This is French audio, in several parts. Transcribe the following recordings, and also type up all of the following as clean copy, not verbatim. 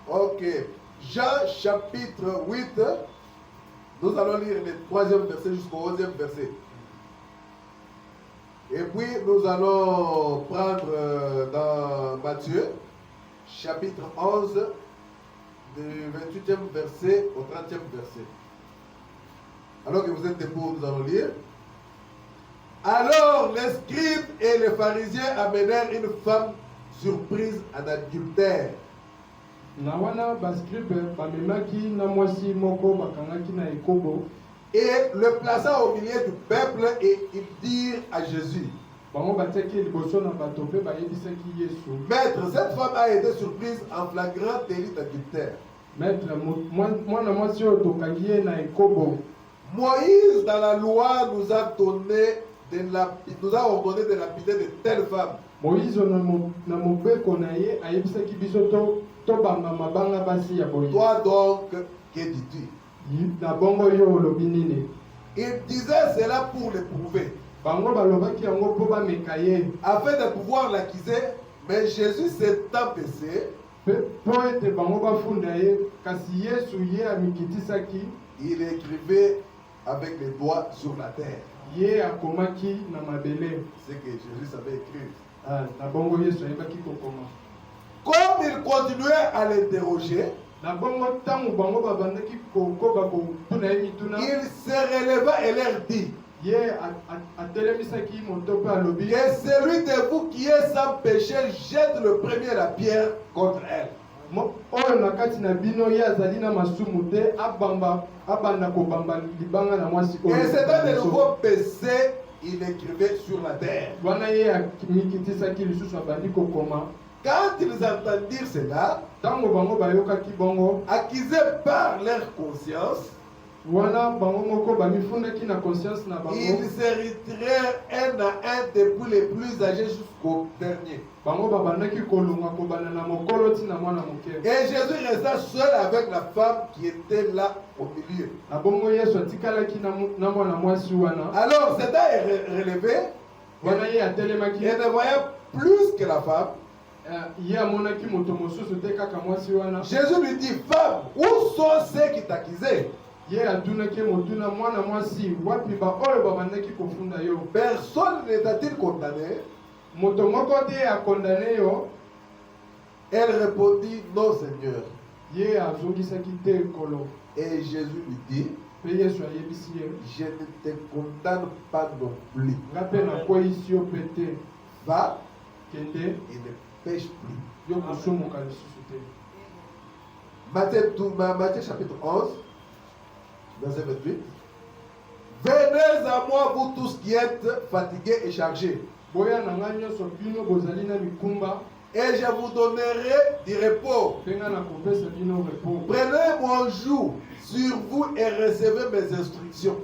Ok. Jean chapitre 8. Nous allons lire le 3e verset jusqu'au 11e verset. Et puis nous allons prendre dans Matthieu, chapitre 11, du 28e verset au 30e verset. Alors que vous êtes debout, nous allons lire. Alors les scribes et les pharisiens amenèrent une femme surprise en adultère. Et le plaçant au milieu du peuple et ils dirent à Jésus, Maître, cette femme a été surprise en flagrant délit d'adultère. Moïse dans la loi nous a ordonné de lapider de telles femmes. Toi donc, que dis-tu? Il disait cela pour l'éprouver, afin de pouvoir l'accuser, mais Jésus s'étant baissé, il écrivait avec les doigts sur la terre. C'est que Jésus savait écrire. Comme il continuait à l'interroger, il se releva et leur dit, que celui de vous qui est sans péché jette le premier la pierre contre elle. Et s'étant de nouveau baissé, il écrivait sur la terre. Quand ils entendirent cela, accusés par leur conscience, ils se retirèrent un à un depuis les plus âgés jusqu'au dernier. Et Jésus resta seul avec la femme qui était là au milieu. Alors, s'étant relevé, et ne voyant plus que la femme, Jésus lui dit, femme, où sont ceux qui t'accusaient? Personne ne t'a-t-il condamné? Elle répondit, non Seigneur. Et Jésus lui dit, je ne te condamne pas non plus. Va et ne pêche plus. Matthieu chapitre 11, verset 28. Venez à moi, vous tous qui êtes fatigués et chargés, et je vous donnerai du repos. Prenez mon joug sur vous et recevez mes instructions.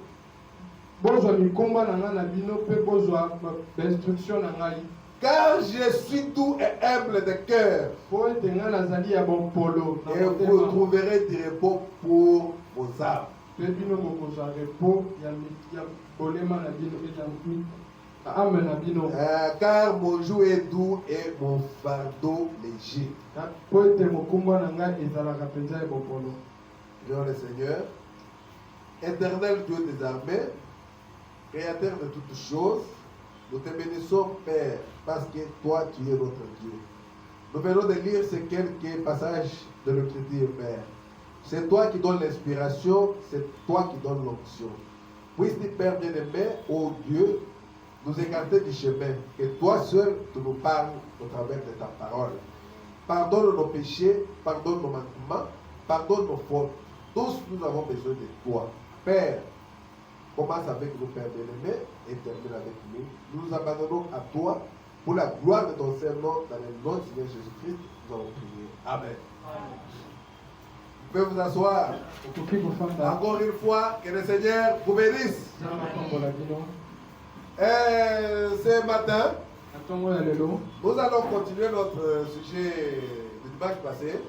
Car je suis doux et humble de cœur, et vous trouverez du repos pour vos âmes. Car mon joug est doux et mon fardeau léger. Louons le Seigneur, éternel Dieu des armées, créateur de toutes choses, nous te bénissons, Père, parce que toi, tu es notre Dieu. Nous venons de lire ces quelques passages de l'Écriture, Père. C'est toi qui donnes l'inspiration, c'est toi qui donnes l'onction. Puisses-tu, Père bien-aimé, ô Dieu, nous écarter du chemin, que toi seul, tu nous parles au travers de ta parole. Pardonne nos péchés, pardonne nos manquements, pardonne nos fautes. Tous, nous avons besoin de toi. Père, commence avec nous, Père bien-aimé, et termine avec nous. Nous nous abandonnons à toi pour la gloire de ton Saint-Nom, dans le nom de Seigneur Jésus-Christ, nous avons prié. Amen. Vous pouvez vous asseoir. Encore une fois, que le Seigneur vous bénisse. Ce matin, nous allons continuer notre sujet du dimanche passé.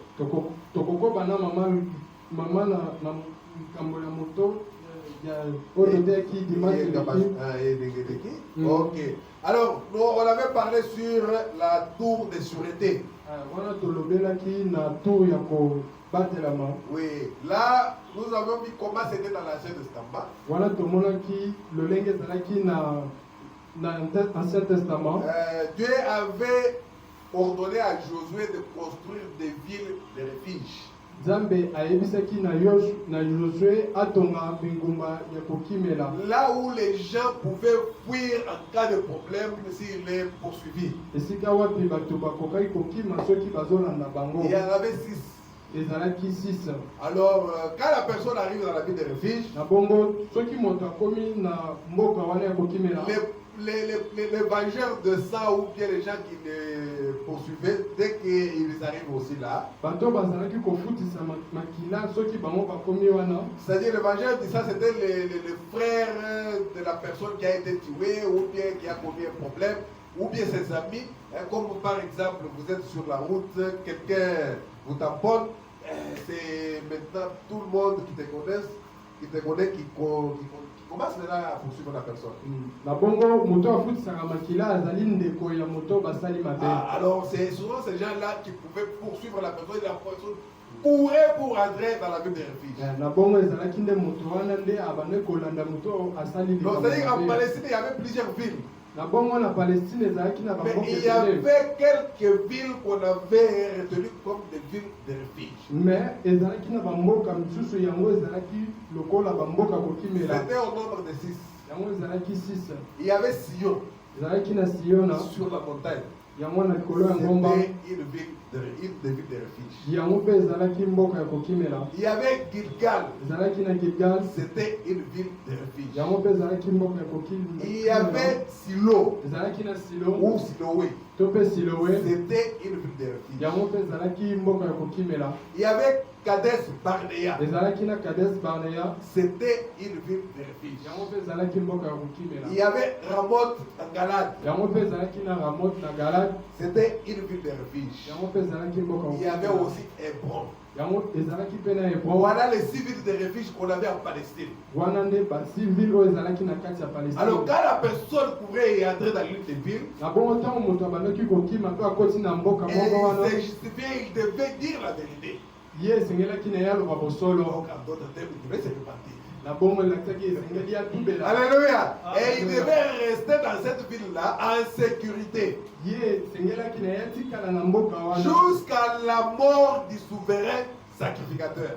Ok. Alors, on avait parlé sur la tour de sûreté. Oui, là, nous avons vu comment c'était dans l'Ancien Testament. Dieu avait ordonné à Josué de construire des villes de refuge. Là où les gens pouvaient fuir en cas de problème s'ils les poursuivis. Il y en avait 6. Alors, quand la personne arrive dans la ville de refuge, les vengeurs de sang ou bien les gens qui les poursuivaient, dès qu'ils arrivent aussi là, c'est-à-dire les vengeurs de sang, c'était les frères de la personne qui a été tuée ou bien qui a commis un problème, ou bien ses amis. Comme par exemple, vous êtes sur la route, quelqu'un vous tamponne, c'est maintenant tout le monde qui te connaît, qui commence maintenant à poursuivre la personne. Alors c'est souvent ces gens-là qui pouvaient poursuivre la personne et la personne courait pour entrer dans la ville de refuge. Donc c'est-à-dire qu'en Palestine, il y avait plusieurs villes. Mais il y avait quelques villes qu'on avait retenues comme des villes de refuge. C'était au nombre de 6. Il y avait Sion sur la montagne. C'était une ville de refuge. Il y avait Gilgal. C'était une ville de refuge. Il y avait Silo ou Siloé. C'était une ville de refuge. Il y avait Kades Barnea. C'était une ville de refuge. Il y avait Ramoth en Galade. C'était une ville de refuge. Il y avait aussi Hébron. Voilà les 6 villes de refuge qu'on avait en Palestine. Alors quand la personne pouvait entrer dans l'une des villes, et il devait dire la vérité. Donc en d'autres termes, il devait se repentir. Alléluia. Et il devait rester dans cette ville-là en sécurité jusqu'à la mort du souverain sacrificateur.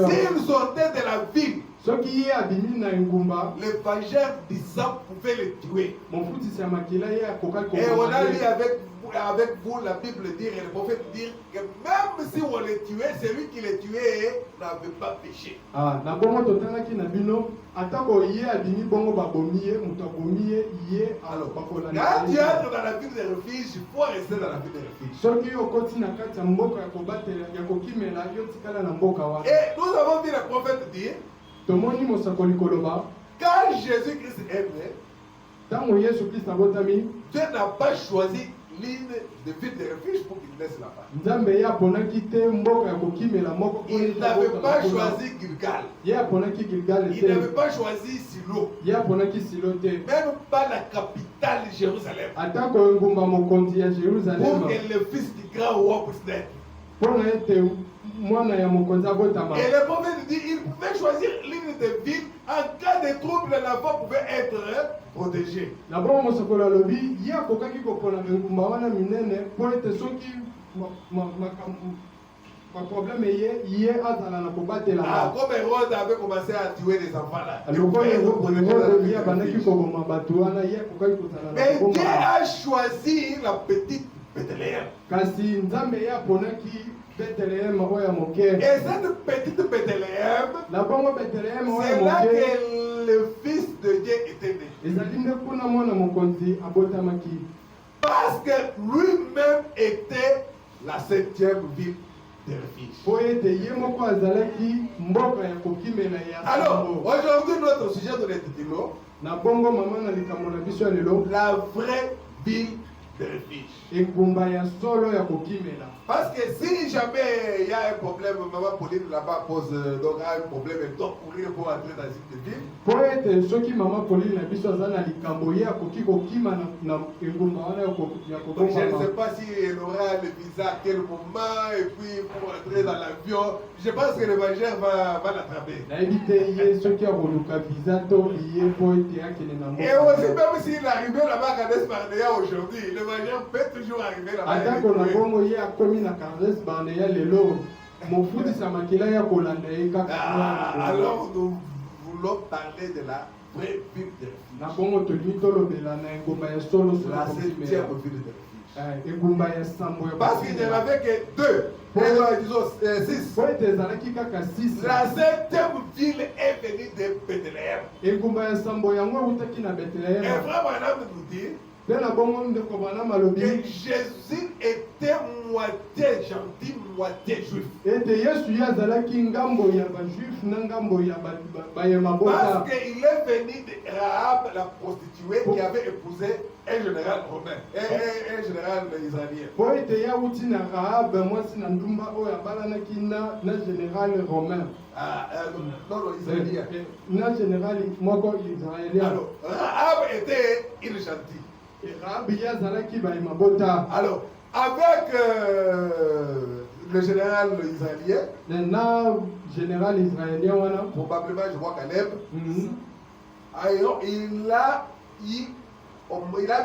S'il sortait de la ville, les vengeurs du sang pouvaient les tuer. Et on a lu avec vous la Bible dire et le prophète dire que même si on les tuait, celui qui les tuait n'avait pas péché. Alors, quand tu entres dans la ville de refuge, il faut rester dans la ville de refuge. Et nous avons vu le prophète dire, quand Jésus-Christ est né, Dieu n'a pas choisi l'île de ville de refuge pour qu'il laisse là-bas. Il n'avait pas choisi Gilgal. Il n'avait pas choisi Silo. Même pas la capitale Jérusalem. Pour que le fils du grand roi puisse naître. Et le prophète dit il pouvait choisir l'île de ville. En cas de trouble, l'enfant pouvait être protégé. Comme Hérode avait commencé à tuer les enfants là. Mais Dieu a choisi la petite Bethléem. Et cette petite Bethléem, c'est là que le Fils de Dieu était né. Parce que lui-même était la 7e ville de refuge. Alors, aujourd'hui, notre sujet de l'intitulé, la vraie ville de refuge. engumba ya solo ya kokimela. Parce que si jamais il y a un problème, maman Pauline là-bas pose donc un problème, elle doit courir pour entrer dans une ville. Po ete soki mama Pauline na biso aza na likambo ye akoki kokima na engumba wana ya Donc je ne sais pas si elle aura le visa à quel moment et puis pour entrer dans l'avion. Je pense que l'évangile va l'attraper. nayebi te ye soki akoluka visa to ye po ete akende na Et aussi même s'il arrivait là-bas à Esparnea aujourd'hui, l'évangile peut toujours arriver là-bas. atako na bongo ye akomi na Carles Barnea lelo mofutisa makila ya kolanda ye kaka. Alors nous voulons parler de la vraie ville de refuge. na bongo tolingi tolobela na engumba ya solo La septième ville de refuge. engumba ya sambo ya Parce qu'il n'y en avait que deux. Disons 6. po ete ezalaki kaka 6. La septième ville est venue de Bethléem. engumba ya sambo yango eutaki na Et Bethlehema. Frère Branham nous dit mpe na bongo ndeko Branham que alobi Jésus était moitié gentil, moitié juif. ete yesu ye azalaki ngambo ya bajuif na ngambo ya bayema bota. Parce qu'il est venu de Rahab, la prostituée, qui avait épousé un général romain, un général israélien. po ete ye awuti na Rahab mwasi na ndumba oyo abalanaki na général romain. Non, israélien. na général moko israélien. Alors, Rahab était une gentille. Rahab ye azalaki bayema bota. Alors, avec le général israélien, na général israélien wana probablement, je vois Caleb, mhm. il a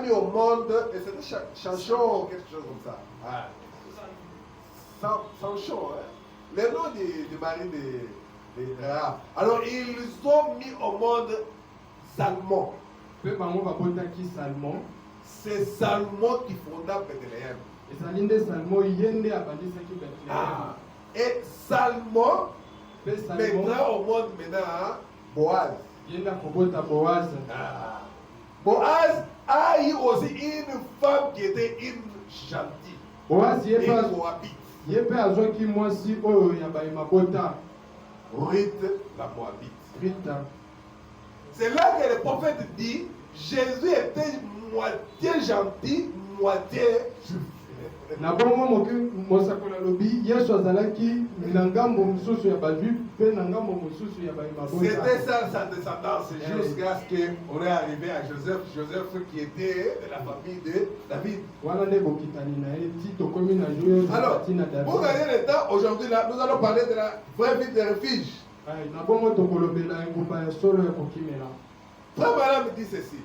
mis au monde, et c'était Chanchon, quelque chose comme ça. Sanchon, hein? Le nom du mari de Rahab. Alors, ils ont mis au monde Salmon. mpe bango babotaki Salmon. C'est Salmon qui fonda Bethléem. ezali nde Salmon ye nde abandisaki Bethlehema. Et Salmon mpe Salmon mettra au monde maintenant Boaz. ye nde akobota Boaz. Boaz a eu aussi une femme qui était une gentille. Boaz ye Et mpe Moabite. ye mpe azwaki mwasi oyo ya bayema bota Ruth la Moabite. Rita. C'est là que le prophète dit Jésus était moitié gentil, moitié juif. na bongo mosakoli alobi yesu azalaki na ngambo mosusu ya bajuif mpe na ngambo mosusu ya bayema bota. C'était ça sa descendance jusqu'à ce qu'on est arrivé à Joseph. Joseph qui était de la famille de David. wana nde bokitani na ye ti tokomi na joyo Alors, tina pour David. gagner le temps, aujourd'hui là, nous allons parler de la vraie ville de refuge. na bongo tokolobela engumba ya solo ya kokimela. Frère Branham dit ceci.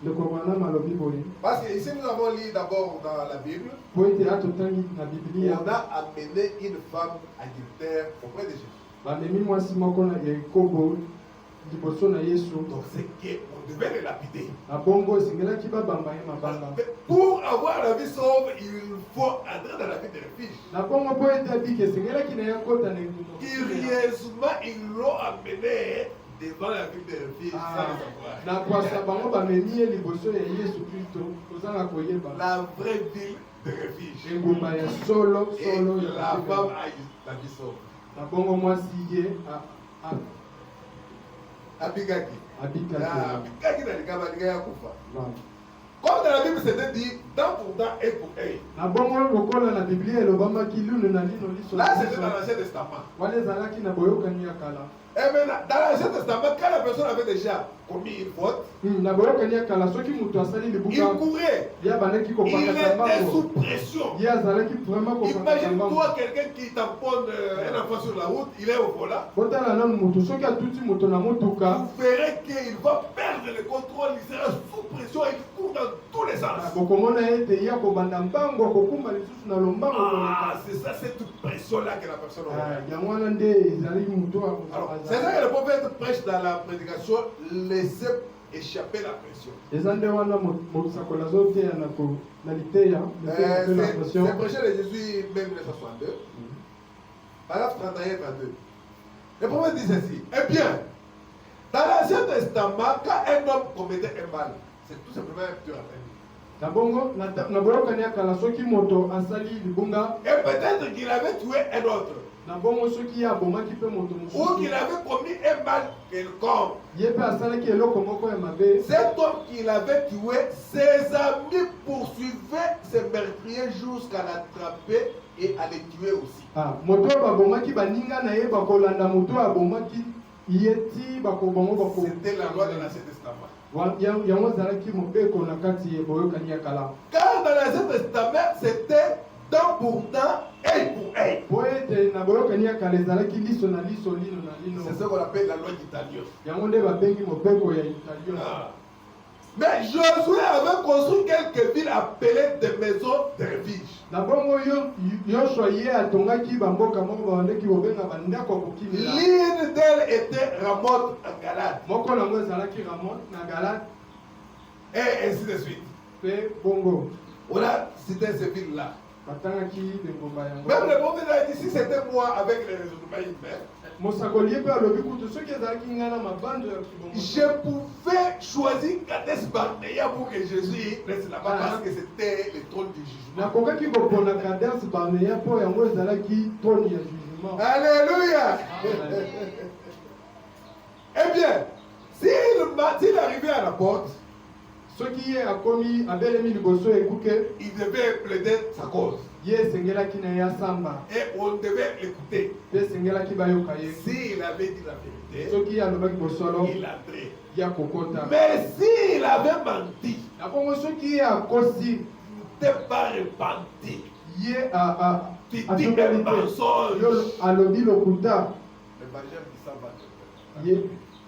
ndeko Branham alobi boye Parce que ici nous avons lu d'abord dans la Bible, po ete atotangi na biblia on a amené une femme adultère auprès de Jésus. bamemi mwasi moko na yakobo liboso na yesu. Donc c'est qu'on devait le lapider. na bongo esengelaki babamba ye mabanga. Mais pour avoir la vie sauve, il faut entrer dans la vie de refuge. na bongo po ete abiki esengelaki na ye akota na engumba. Curieusement, ils l'ont amené devant la ville de refuge sans le savoir. na kwasa bango bamemi ye liboso ya yesu kristo kozanga koyeba La vraie ville de refuge. engumba ya solo Et solo ya la kokimela. femme a eu la vie sauve. na bongo mwasi ye Abigaki. abikaki. Abigaki na likaba ya kufa. Voilà. Comme dans la Bible, c'était dit, dent pour dent, œil pour œil. na bongo lokola na biblia elobamaki lunu na lino liso Là, c'était dans l'Ancien Testament. wana ezalaki na boyokani ya kala. Et maintenant, dans l'Ancien Testament, quand la personne avait déjà commis une faute, na boyokani ya kala soki moto asali il libuka courait. ye abandaki Il kopakasa était mbango sous pression. ye azalaki vraiment kopakasa mbango. Imagine-toi quelqu'un qui tamponne un enfant sur la route, il est au volant. botala nanu moto soki atuti moto na motuka Vous verrez qu'il va perdre le contrôle, il sera sous pression, il court dans tous les sens. bokomona ete ye akobanda mbango akokumba lisusu na lombango Ah, koleka. c'est ça, cette pression-là que la personne aura. yango wana nde ezali moto Alors, c'est ça que le prophète prêche dans la prédication, laissez échapper la pression. eza nde wana mosakoli azoteya na liteya C'est prêché de Jésus, même 1962. Paragraphe 31-32. Le prophète dit ceci. Eh bien, dans l'Ancien Testament, quand un homme commettait un mal, c'est tout simplement un tueur à peine. na bongo na boyokani ya kala soki moto asali libunga et peut-être qu'il avait tué un autre na bongo soki abomaki mpe moto ou mosusu qu'il avait commis un mal quelconque. ye mpe asalaki eloko moko ya mabe Cet homme qu'il avait tué, ses amis poursuivaient ces meurtriers jusqu'à l'attraper et à les tuer aussi. moto oyo babomaki baninga na ye bakolanda moto oyo abomaki ye ti bakobongo C'était la loi de l'Ancien Testament. yango ezalaki mobeko na kati ya boyokani ya kala Car dans l'Ancien Testament, c'était dent pour dent, œil pour œil. po ete na boyokani ya kala ezalaki liso na liso lino na lino C'est ce qu'on appelle la loi d'Italios. yango nde babengi mobeko ya italio Mais Josué avait construit quelques villes appelées des maisons de refuge. na bongo yoshua ye atongaki bamboka moko babandeki bobenga bandako ya kokimela L'une d'elles était Ramoth en Galate. moko nango ezalaki ramon na galate Et ainsi de suite. mpe bongo On a cité ces villes-là. batangaki bengomba yango Même le prophète a dit si c'était moi avec les raisonnements humains, mosakoli ye mpe alobi kutu soki ezalaki ngai na mabando ya kibongo je pouvais choisir Kadesh Barnea pour que Jésus reste là-bas parce que c'était le trône du jugement. nakokaki kopona Kades Barnea mpo yango ezalaki toni ya jugement. Alléluia. Eh bien, s'il arrivait à la porte, soki ye akomi abelemi liboso ekuke il devait plaider sa cause. ye esengelaki na ye asamba Et on devait l'écouter. mpe esengelaki bayoka ye S'il avait dit la vérité, soki ye alobaki bosolo il entrait. ye akokota Mais s'il avait menti, na bongo soki ye akosi il n'était pas repenti. ye Tu dis atongeli un te mensonge. yo alobi lokuta L'évangile dit ça va te faire.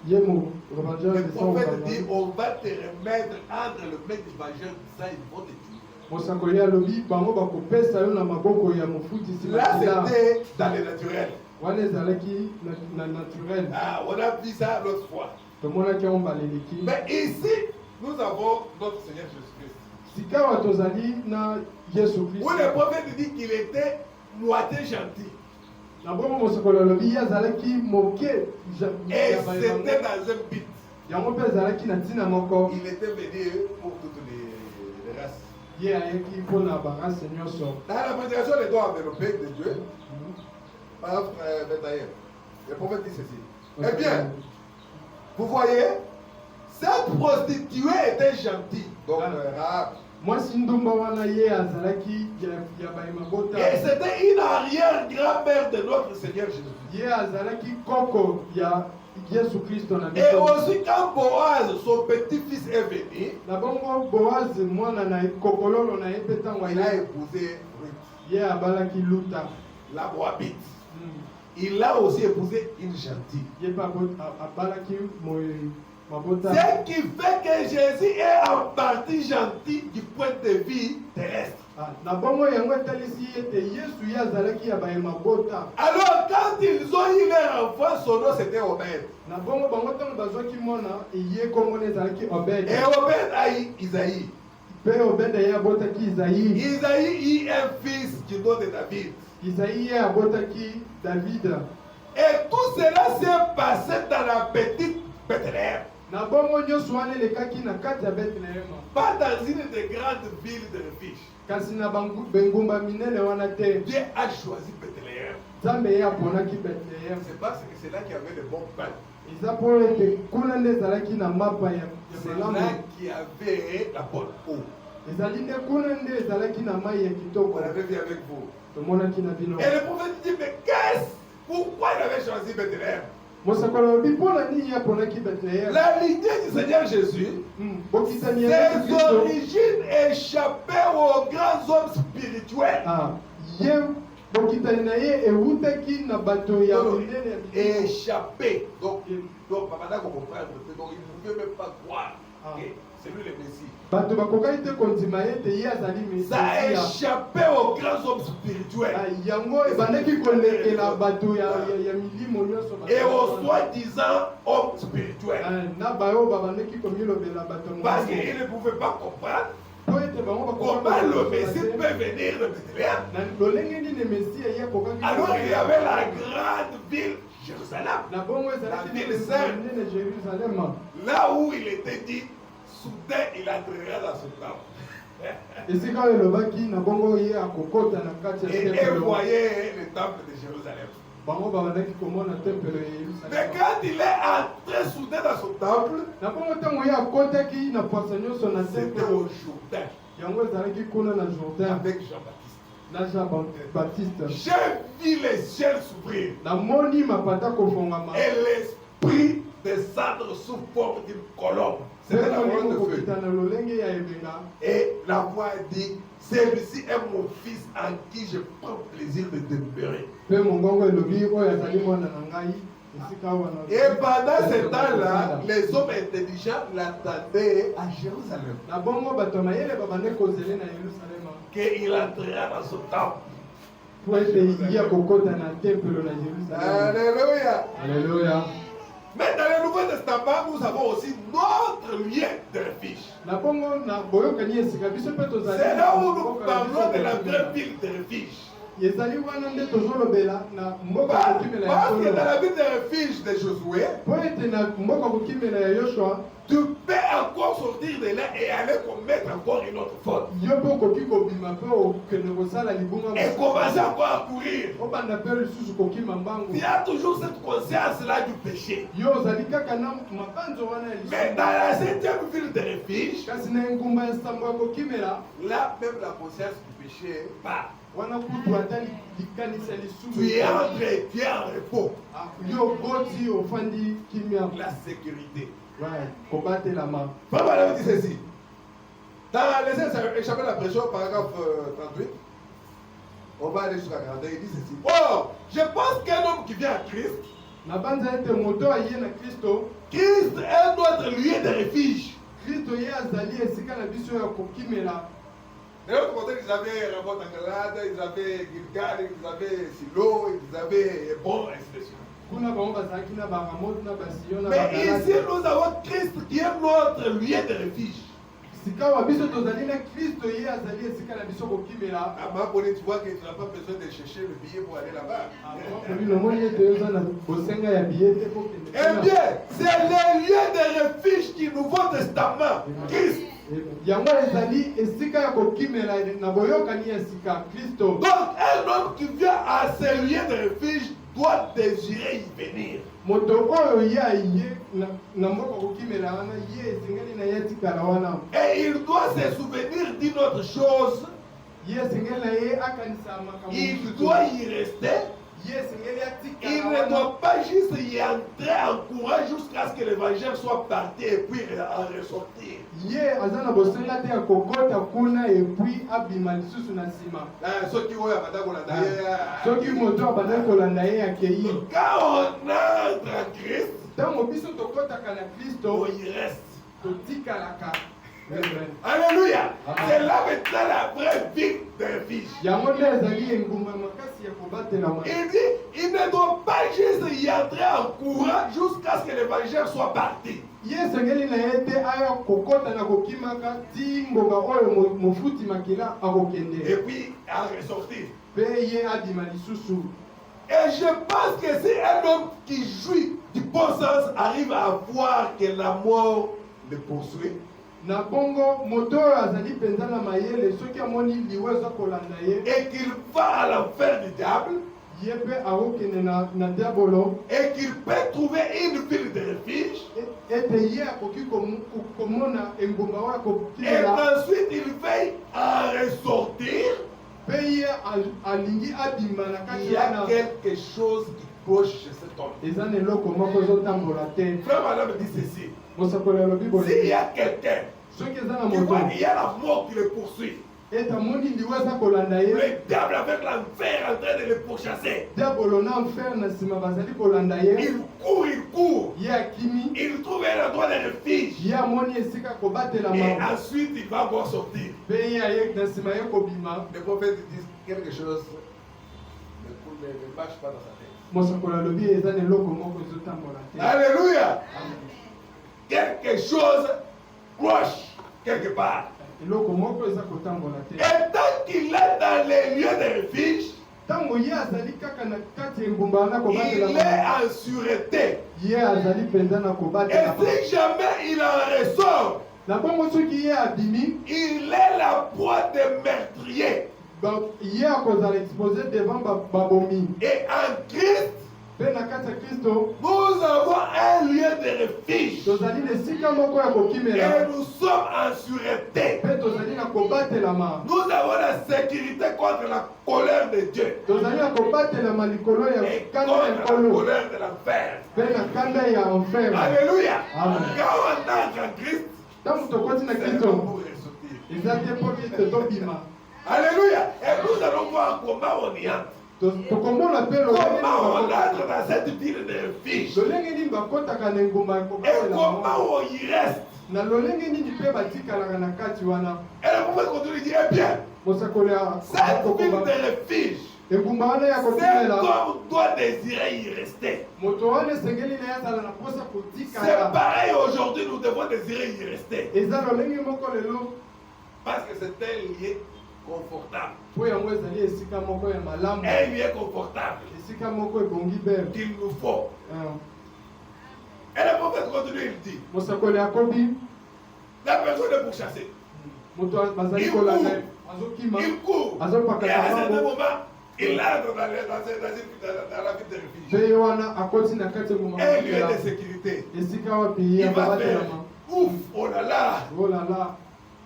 ye mo évangile Le de prophète sang dit on va te remettre entre le maître d'évangile de ça, ils vont te tuer. mosakoli alobi bango bakopesa yo na maboko ya mofutisi Là, makila c'était dans le naturel. wana ezalaki na naturel Ah, on a vu ça l'autre fois. tomonaki yango baleleki Mais ici, nous avons notre Seigneur Jésus-Christ. sika awa tozali na yesu Où kristo le prophète dit qu'il était moitié gentil. na bongo mosakoli alobi ye azalaki moke Et c'était dans un but. yango mpe ezalaki na ntina moko Il était venu pour toutes les races. ye ayaki mpo na barase nyonso Dans la prédication des dons enveloppés de Dieu, paragraphe 21, le prophète dit ceci. Eh bien, vous voyez, cette prostituée était gentille. Donc, Rahab. mwasi ndumba wana ye azalaki ya bayemabota Et c'était une arrière-grand-mère de notre Seigneur Jésus. ye azalaki koko ya yesu kristo na Et aussi quand Boaz, son petit-fils, est venu, na bongo boaz mwana na kokololo na ye mpe ntango il a aye épousé Ruth, ye abalaki luta la Moabite. Il a aussi épousé une gentille. ye mpe abalaki mabota Ce qui fait que Jésus est en partie gentil du point de vue terrestre. na bongo yango etalisi ete yesu ye azalaki ya bayemabota Alors quand ils ont eu leur enfant, son nom c'était Obed. na bongo bango ntango bazwaki mwana ye kombona ezalaki obed Et Obed a eu Isaïe. mpe obed ye abotaki izayi Isaïe eut un fils du nom de David. izayi ye abotaki david Et tout cela s'est passé dans la petite Bethléem. na bongo nyonso wana elekaki na kati ya betlehema Pas dans une des grandes villes de refuge. kasi na bengumba minene wana te Dieu a choisi Bethléem. nzambe ye aponaki betlehem C'est parce que c'est là qu'il y avait le bon pain. eza mpo ete kuna nde ezalaki na mapa ya C'est malamu là qu'il y avait la bonne eau. ezali nde kuna nde ezalaki na mai ya kitoko On avait vu avec vous. tomonaki na bino Et le prophète dit, mais pourquoi il avait choisi Bethléem? mosakoli alobi mpona nini ye aponaki betlehem La lignée du Seigneur Jésus, bokitani ya yesu ses kristo origines échappaient aux grands hommes spirituels. ye bokitani na ye ewutaki na bato ya minene ya milimo Échappé. Donc, papa, comprendre. Donc, il ne pouvait même pas croire que c'est lui le Messie. bato bakokaki te kondima ete ye azali Ça a mesia échappé aux grands hommes spirituels yango ebandaki kolekela bato ya milimo nyonso et aux soi-disant hommes spirituels. na bayo babandaki komilobela bato Parce qu'ils ne pouvaient pas comprendre po ete bango comment le Messie peut venir de Bethléem. lolenge nini mesia ye akokaki Alors il y avait la grande ville Jérusalem. na bongo ezalaki La ville sainte. nene jérusalem Là où il était dit, soudain il entrera dans ce temple. esika oyo elobaki na bongo ye akokota na kati ya Et tempelo. elle voyait le temple de Jérusalem. Bango babandaki komona tempelo ya Mais Yerusalema. quand il est entré soudain dans son temple, Na bongo ntango ye akotaki na poasa nyonso na c'était tempelo au Jourdain yango ezalaki kuna na Jourdain avec Jean-Baptiste. na Jean-Baptiste. J'ai vu les ciels s'ouvrir Namoni mapata kofongama et l'esprit descendre sous forme d'une colombe. C'était la colonne de feu. kokita na lolenge ya ebenga. Et la voix dit, celui-ci est mon fils en qui je prends plaisir de demeurer. Pe mongongo elobi oyo azali mwana na ngai esika wana. Et pendant ce temps-là, les hommes intelligents l'attendaient à Jérusalem. Na bongo bato mayele babande kozele na Yerusalema. Qu'il entrera dans son temple. Po ete ya kokota na tempelo na Yerusalema. Alléluia. Alléluia. Mais dans le Nouveau Testament, nous avons aussi notre lieu de refuge. Na bongo na boyokani esika biso pe tozali. C'est là où nous parlons de la vraie ville de refuge. Ezali wana nde tozolobela na mboka kokimela ya Parce que solo. dans la ville de refuge de Josué, Po ete na mboka kokimela ya Yoshua, tu peux encore sortir de là et aller commettre encore une autre faute. yo mpe okoki kobima mpe okende kosala libunga Et commencer encore à courir. obanda mpe lisusu kokima mbangu. Tu as toujours cette conscience-là du péché. Yo ozali kaka na mabanzo wana ya Mais lisusu. dans la 7e ville de refuge, Kasi na engumba ya nsambo ya kokimela là même la conscience du péché part. wana kutu ata likanisa Tu es lisusu. entré, tu es en repos. Ah, yo boti ofandi kimia. La sécurité. Ouais, kobatelama. Frère Madame dit ceci. Dans l'essai échapper la pression, paragraphe 38, on va aller jusqu'à 41, il dit ceci. Or, je pense qu'un homme qui vient à Christ, Na banza ete moto aye na Kristo, Christ est notre lieu de refuge. Kristo ye azali esika na biso ya kokimela. De l'autre côté, ils avaient Ramon Angalade, ils avaient Gilgal, ils avaient Silo, ils avaient Hébron, ainsi de suite. Kuna bango bazalaki na baramot na basiyo na Mais ici, bagalati. nous avons Christ qui est notre lieu de refuge. Sika wa biso tozali na Kristo ye azali esika na biso kokimela. À Maboni, tu vois que tu n'as pas besoin de chercher le billet pour aller là-bas. Kolino moni ete yoza na bosenga ya billet te kokende. Eh bien, c'est le lieu de refuge du Nouveau Testament. Christ. Yango ezali esika ya kokimela na boyokani ya sika Kristo. Donc, un homme qui vient à ce lieu de refuge doit désirer y venir. Moto oyo ye aye na mboka kokimela wana ye esengeli na ye tikala wana. Et il doit se souvenir d'une autre chose. Ye esengeli na ye akanisa makambo. Il doit y rester. Ye esengeli Il atikala ne wana. doit pas juste y entrer en courant jusqu'à ce que l'évangile soit parti et puis en ressortir. Ye aza na bosenga te ya kokota kuna epui abima lisusu na nsima. Ceux qui ont Soki moto abandaki kolanda ye akei. quand on entre en Christ, Ntango biso tokotaka na on Kristo y reste. totikalaka. Alléluia. Amen. C'est là maintenant la vraie vie de refuge. Yango nde ezali engumba makasi ya kobatelama. Il dit, il ne doit pas juste y entrer en courant jusqu'à ce que l'évangile soit parti. Ye esengeli na ye te aya kokota na kokimaka ti ngonga oyo mofuti makila Et akokende. puis en ressortir. Mpe ye abima lisusu. Et je pense que si un homme qui jouit du bon sens arrive à voir que la mort le poursuit, Na bongo moto oyo azali mpenza na mayele soki amoni liwa eza kolanda ye et qu'il va à l'enfer du diable, ye mpe akokende na diabolo et qu'il peut trouver une ville de refuge, ete ye akoki komona engumba oyo et akokimela ensuite il veille à ressortir, mpe ye alingi abima na il kati y a wana quelque chose qui cloche chez cet homme. eza na eloko moko ezotambola te. Frère Madame dit ceci. Mosakoli alobi boye S'il y a quelqu'un soki eza na qui moto voit qu'il y a la mort qui le poursuit, ete amoni liwa eza kolanda ye le diable avec l'enfer en train de le pourchasser, diabolo na enfer na nsima bazali kolanda ye il court, ye akimi il trouve un endroit de refuge, ye amoni esika et kobatelama ensuite il va encore sortir. mpe ye aye na nsima ye kobima. Les prophètes disent quelque chose ne marche pas dans sa tête. Mosakoli alobi eza na eloko moko ezotambola te. Alléluia. Amen. Quelque chose cloche quelque part. Eloko moko eza kotambola te. Et tant qu'il est dans les lieux de refuge, Ntango ye azali kaka na kati ya engumba wana il kobatelama est en sûreté. ye azali mpenza na Et kobatelama. si jamais il en ressort, Na bongo soki ye abimi, il est la proie des meurtriers. donc ye akozala exposé devant babomi. Et en Christ, Mpe na kati ya Kristo, nous avons un lieu de refuge. tozali na esika moko ya kokimela. Et nous sommes en sûreté. Mpe tozali na kobatelama. Nous avons la sécurité contre la colère de Dieu. Tozali na kobatelama likolo ya Et kanda ya contre la nkolo. colère de l'enfer. Mpe na kanda ya enfer. Alléluia. Amen. Quand on entre en Christ, Ntango tokoti na c'est Kristo, pour ressortir. eza te mpo ete tobima. Alléluia. Et nous allons voir comment on y entre. Tokomona mpe Comment on entre dans cette ville de refuge. lolenge nini bakotaka na engumba ya Et kobatelama. comment on y reste. Na lolenge nini mpe batikalaka na kati wana. Et le prophète continue de dire, eh bien, Mosakoli ya cette ville kokoba. de refuge, Engumba wana ya cet kokimela. homme doit désirer y rester. Moto wana esengeli na ye azala na posa C'est kotikala. pareil aujourd'hui, nous devons désirer y rester. Eza lolenge moko lelo Parce que c'est un lieu confortable. po yango ezali esika moko ya malamu. Un lieu confortable Esika moko ebongi bere. qu'il nous faut. Et le prophète continue, il dit, Mosakoli akobi la personne est pourchassée. moto bazali Il kolanda court. azokima Il court. azopaka Et à un certain bango moment, il entre dans la ville de refuge. mpe ye wana akoti na kati ya ngumba Un lieu kokela. de sécurité. Esika wapi Il ye va faire babatelama. ouf, oh là là. Oh là là.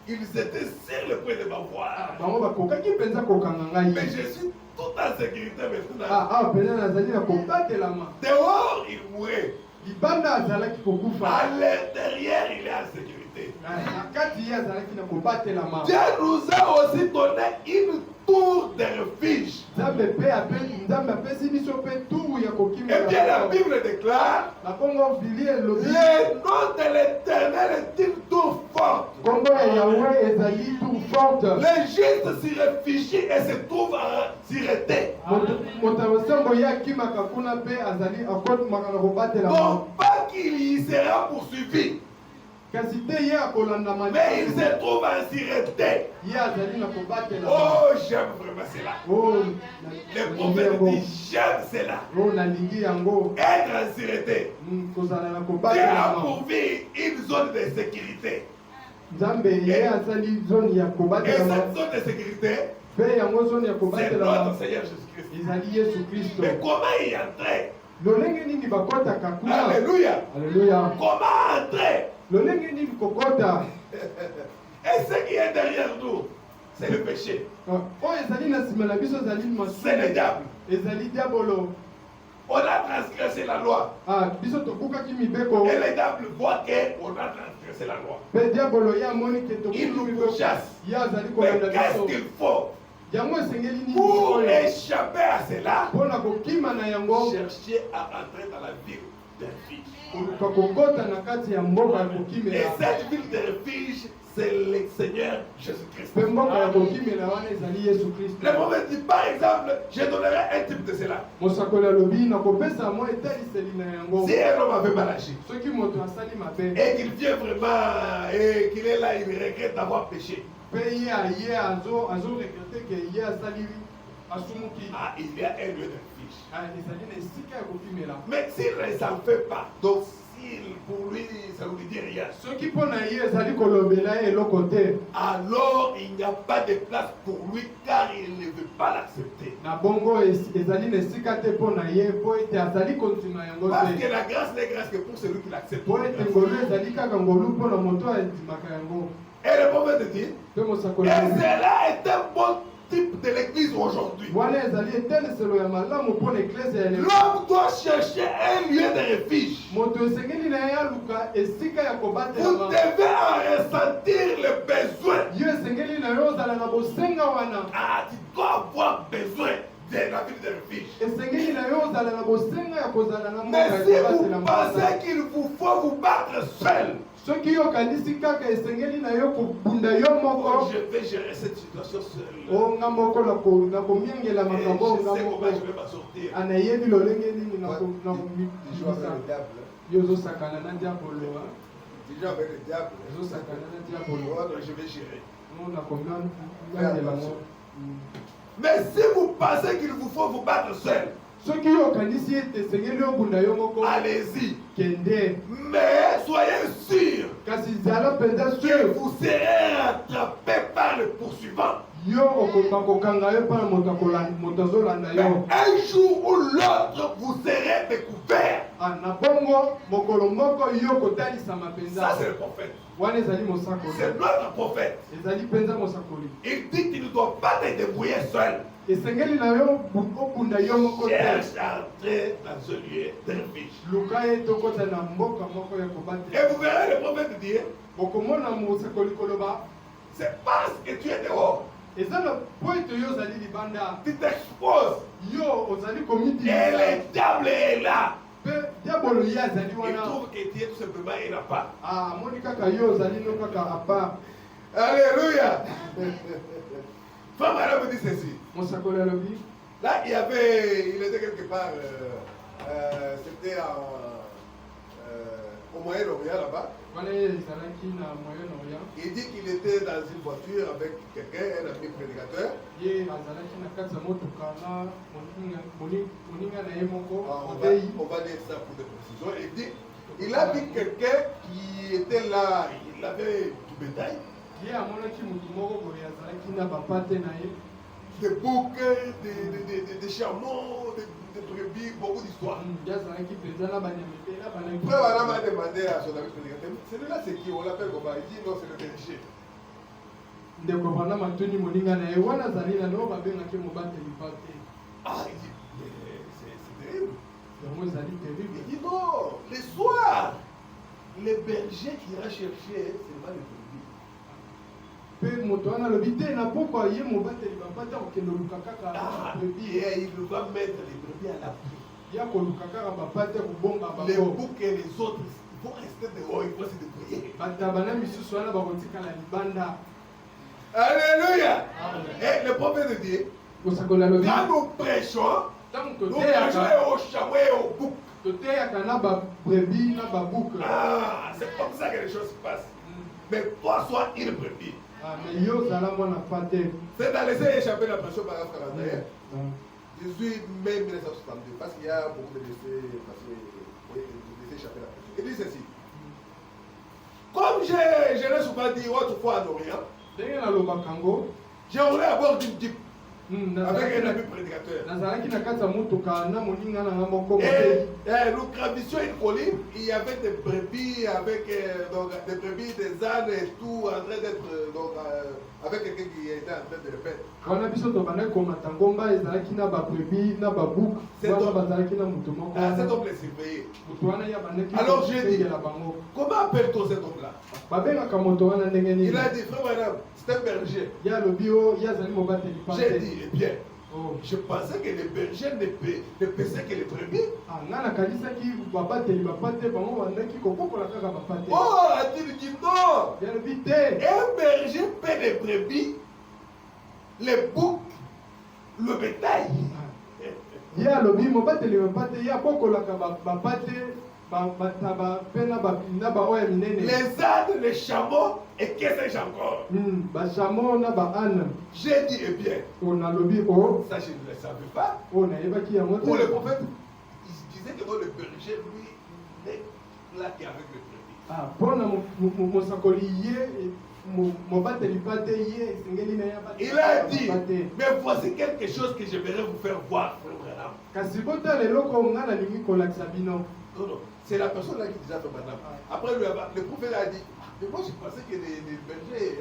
Ils étaient sur le point de m'avoir. Bango bakokaki mpenza kokanga ngai. Mais je suis tout en sécurité maintenant. Awa mpenza nazali na kobatelama. Dehors, il mourait. Libanda azalaki kokufa. À l'intérieur, il est en sécurité. Na kati ye azalaki na kobatelama. Dieu nous a aussi donné une tour de refuge. Nzambe apesi biso mpe turu ya Et kokimela. bien la Bible déclare, Na bongo Biblia elobi le nom de l'Éternel est une tour forte. kombo ya Yahweh ezali turu forte. Les justes s'y réfugient et se trouvent en sûreté. Moto asembo ye akimaka kuna mpe azali akotimaka na kobatelama. Non pas qu'il y sera poursuivi, Kasi te ye akolandama. mais il se trouve en sûreté. Ye azali na kobatelama. Oh, j'aime vraiment cela. Oh, Le prophète dit, j'aime cela. oh nalingi yango. Être en sûreté. Kozala na Dieu a kobatelama. pourvu une zone de sécurité. Nzambe ye azali zone ya Et kobatelama. cette zone de sécurité, Mpe yango zone ya c'est kobatelama notre Seigneur Jésus-Christ. ezali Yesu Kristo. Mais comment y entrer? Lolenge nini bakotaka kuna? Alléluia. Alleluya. Comment entrer? Lolenge nini kokota? Et ce qui est derrière nous, c'est le péché. Oyo ezali na nsima na biso ezali C'est le masumu. diable. Ezali diabolo. On a transgressé la loi. Biso tokukaki mibeko. Et le diable voit qu'on a transgressé la loi. Mpe diabolo ye amoni ke Il tokuki nous mibeko. pourchasse. Ye azali Mais kolanda qu'est-ce biso. qu'il faut Yango esengeli nini pour oyo? échapper à cela? Mpona kokima na yango Chercher à entrer dans la ville de refuge. koluka kokota na kati ya mboka ya Et kokimela. cette ville de refuge, c'est le Seigneur Jésus-Christ. Mpe mboka ya kokimela wana ezali Yesu Kristo. Le prophète dit, par exemple, je donnerai un type de cela. Mosakoli alobi nakopesa mwa etaliseli na yango. Si un homme avait mal agi Soki moto asali mabe et qu'il vient vraiment et qu'il est là, il regrette d'avoir péché. mpe ye aye azoregrete ke ye asali asumuki. Il y a un lieu de refuge. Ezali na esika ya kokimela. Mais s'il ne s'en fait pas, donc pour lui, ça ne lui dit rien, Soki mpo na ye ezali kolobela ye eloko te, alors il n'y a pas de place pour lui car il ne veut pas l'accepter. na bongo ezali na esika te mpo na ye mpo ete azali kondima yango Parce que te. la grâce n'est grâce que pour celui qui l'accepte. Mpo ete ngolu ezali kaka ngolu mpo na moto andimaka yango. Et le prophète dit, Mpe mosakoli et alobi, cela est un bon type de l'église aujourd'hui. wana ezali eteleselo ya malamu mpo na eklese ya lelo. L'homme doit chercher un lieu de refuge. Moto esengeli na ye aluka esika ya Vous kobatelama. devez en ressentir le besoin. Yo esengeli na yo ozala na bosenga wana. Tu dois avoir besoin de la ville de refuge. Esengeli na yo ozala na bosenga ya kozala na Mais mboka si ya vous kobatela pensez mwana. qu'il vous faut vous battre seul, Soki yo kanisi kaka esengeli na yo kobunda yo moko. je vais gérer cette situation seul. O nga moko na komiengela Et makambo je nga sais moko. comment je vais m'en sortir. Anayebi lolenge nini na Tu joues avec le komibisa. diable. Yo ozosakana na diabolo. Tu joues avec le diable. Ozosakana na diabolo. Je vais gérer. Mona komiengela mo. Mais si vous pensez qu'il vous faut vous battre seul, soki yokanisi ete esengeli obunda yo moko allez-y. kende, Mais soyez sûrs kasi zala mpenza que sur vous serez rattrapé par le poursuivant. yo okoma kokanga yo mpona moto azolanda Mais yo. un jour ou l'autre, vous serez découvert. Na bongo mokolo moko yo kotalisama Ça, mpenza. c'est le prophète. Wana ezali mosakoli, C'est notre prophète. ezali mpenza mosakoli. Il dit qu'il ne doit pas te débrouiller seul. Esengeli na yo obunda yo moko te. Cherche à entrer dans ce lieu de refuge. Luka ye tokota na mboka moko ya Et kobatela. vous verrez le prophète dire, Okomona mosakoli koloba c'est parce que tu es dehors. eza na po ete yo ozali libanda, Tu t'exposes. yo ozali Et komidisa le diable est là. mpe diabolo ye azali Il wana. trouve que tu es tout simplement un appart. Amoni kaka yo ozali no kaka apa. Alléluia. Frère Madame me dit ceci. Mosakoli alobi Là, il était quelque part, c'était au Moyen-Orient là-bas. wana ye ezalaki na Moyen-Orient. Il dit qu'il était dans une voiture avec quelqu'un, un ami prédicateur. Ye azalaki na kati ya motuka na moninga na ye moko Ah, modei. on va dire ça pour des précisions. Il dit, il a vu quelqu'un qui était là, il avait du bétail, Ye amonaki motu moko boye azalaki na bapate na ye, des boucs, des chameaux, des brebis, beaucoup d'histoires. ye azalaki mpenza na banyamete na Frère Madame a demandé à son ami prédicateur, celui-là c'est qui? On l'appelle comment? Il dit non, c'est le berger. ndeko bana matuni moninga na ye wana azali na no babengaki mobateli pate. Ah, il dit, mais c'est terrible. Yango ezali terrible. Il dit non, le soir, le berger qui ira chercher, c'est pas le brebis. Mpe moto wana alobi te na pokwa ye mobateli bapate akokende oluka kaka Ah, brebis, et il va mettre les brebis à l'abri. ye akoluka kaka bapate kobonga Les bango. boucs et les autres, ils vont rester dehors, ils vont se débrouiller. Bataba na misusu wana bakotikala libanda. Alléluia. Amen. Et le prophète dit, Mosakoli alobi quand nous prêchons, ntango nous prêchons toteyaka au chameau et au bouc. toteyaka na babrebi na babuka. Ah, c'est comme ça que les choses se passent. Mais toi, sois une brebis. Mais yo zala mwana pate. C'est dans laisser échapper la pression par 41. 18 mai 1962, parce qu'il y a beaucoup de laisser échapper la pression. Il dit ceci. Comme je l'ai souvent dit autrefois en Orient, Ndenge nalobaka ngo j'ai roulé à bord d'une Jeep avec un ami nazalaki prédicateur. nazalaki na kati ya motuka na moninga na nga moko Et modeli. nous gravissions une colline, il y avait des brebis, avec donc, des brebis, des ânes et tout, en train d'être avec quelqu'un qui était en train de le faire. Wana biso tobandaki komata ngomba ezalaki na babrebi na babuka wana bazalaki na motu moko Cet homme les surveillait. motu wana ye abandaki Alors j'ai dit, kosengela bango. comment appelle-t-on cet homme-là? Babengaka moto wana ndenge nini. Il a dit, frère madame, c'est un berger. Ye alobi o ye azali mobateli J'ai pate. dit, eh bien, Oh. je pensais que les bergers ne paisaient que les brebis. Nga nakanisaki babateli bapate bango bandaki kokokola kaka bapate. Oh, a-t-il dit non? Ye alobi te. Un berger paie les brebis, les boucs, le bétail. Ye alobi mobateli bapate ye akokolaka bapate bataba mpe na baoyo ya minene. Les ânes, les chameaux, et qu'est-ce que j'ai encore? Bashamo na baane. J'ai dit, eh bien, O nalobi o ça je ne le savais pas. o nayebaki yango Pour le te. prophète, il disait que non, le berger, lui, n'est là qu'avec le brebis. Mpona mosakoli ye mobateli pate ye esengeli na ye Il a dit, bapate. mais voici quelque chose que j'aimerais vous faire voir, frère Branham. Kasi botala eloko nga nalingi kolakisa bino. Non, non, c'est la personne là qui déjà fait madame. Après, le prophète a dit, mais moi je pensais que les bergers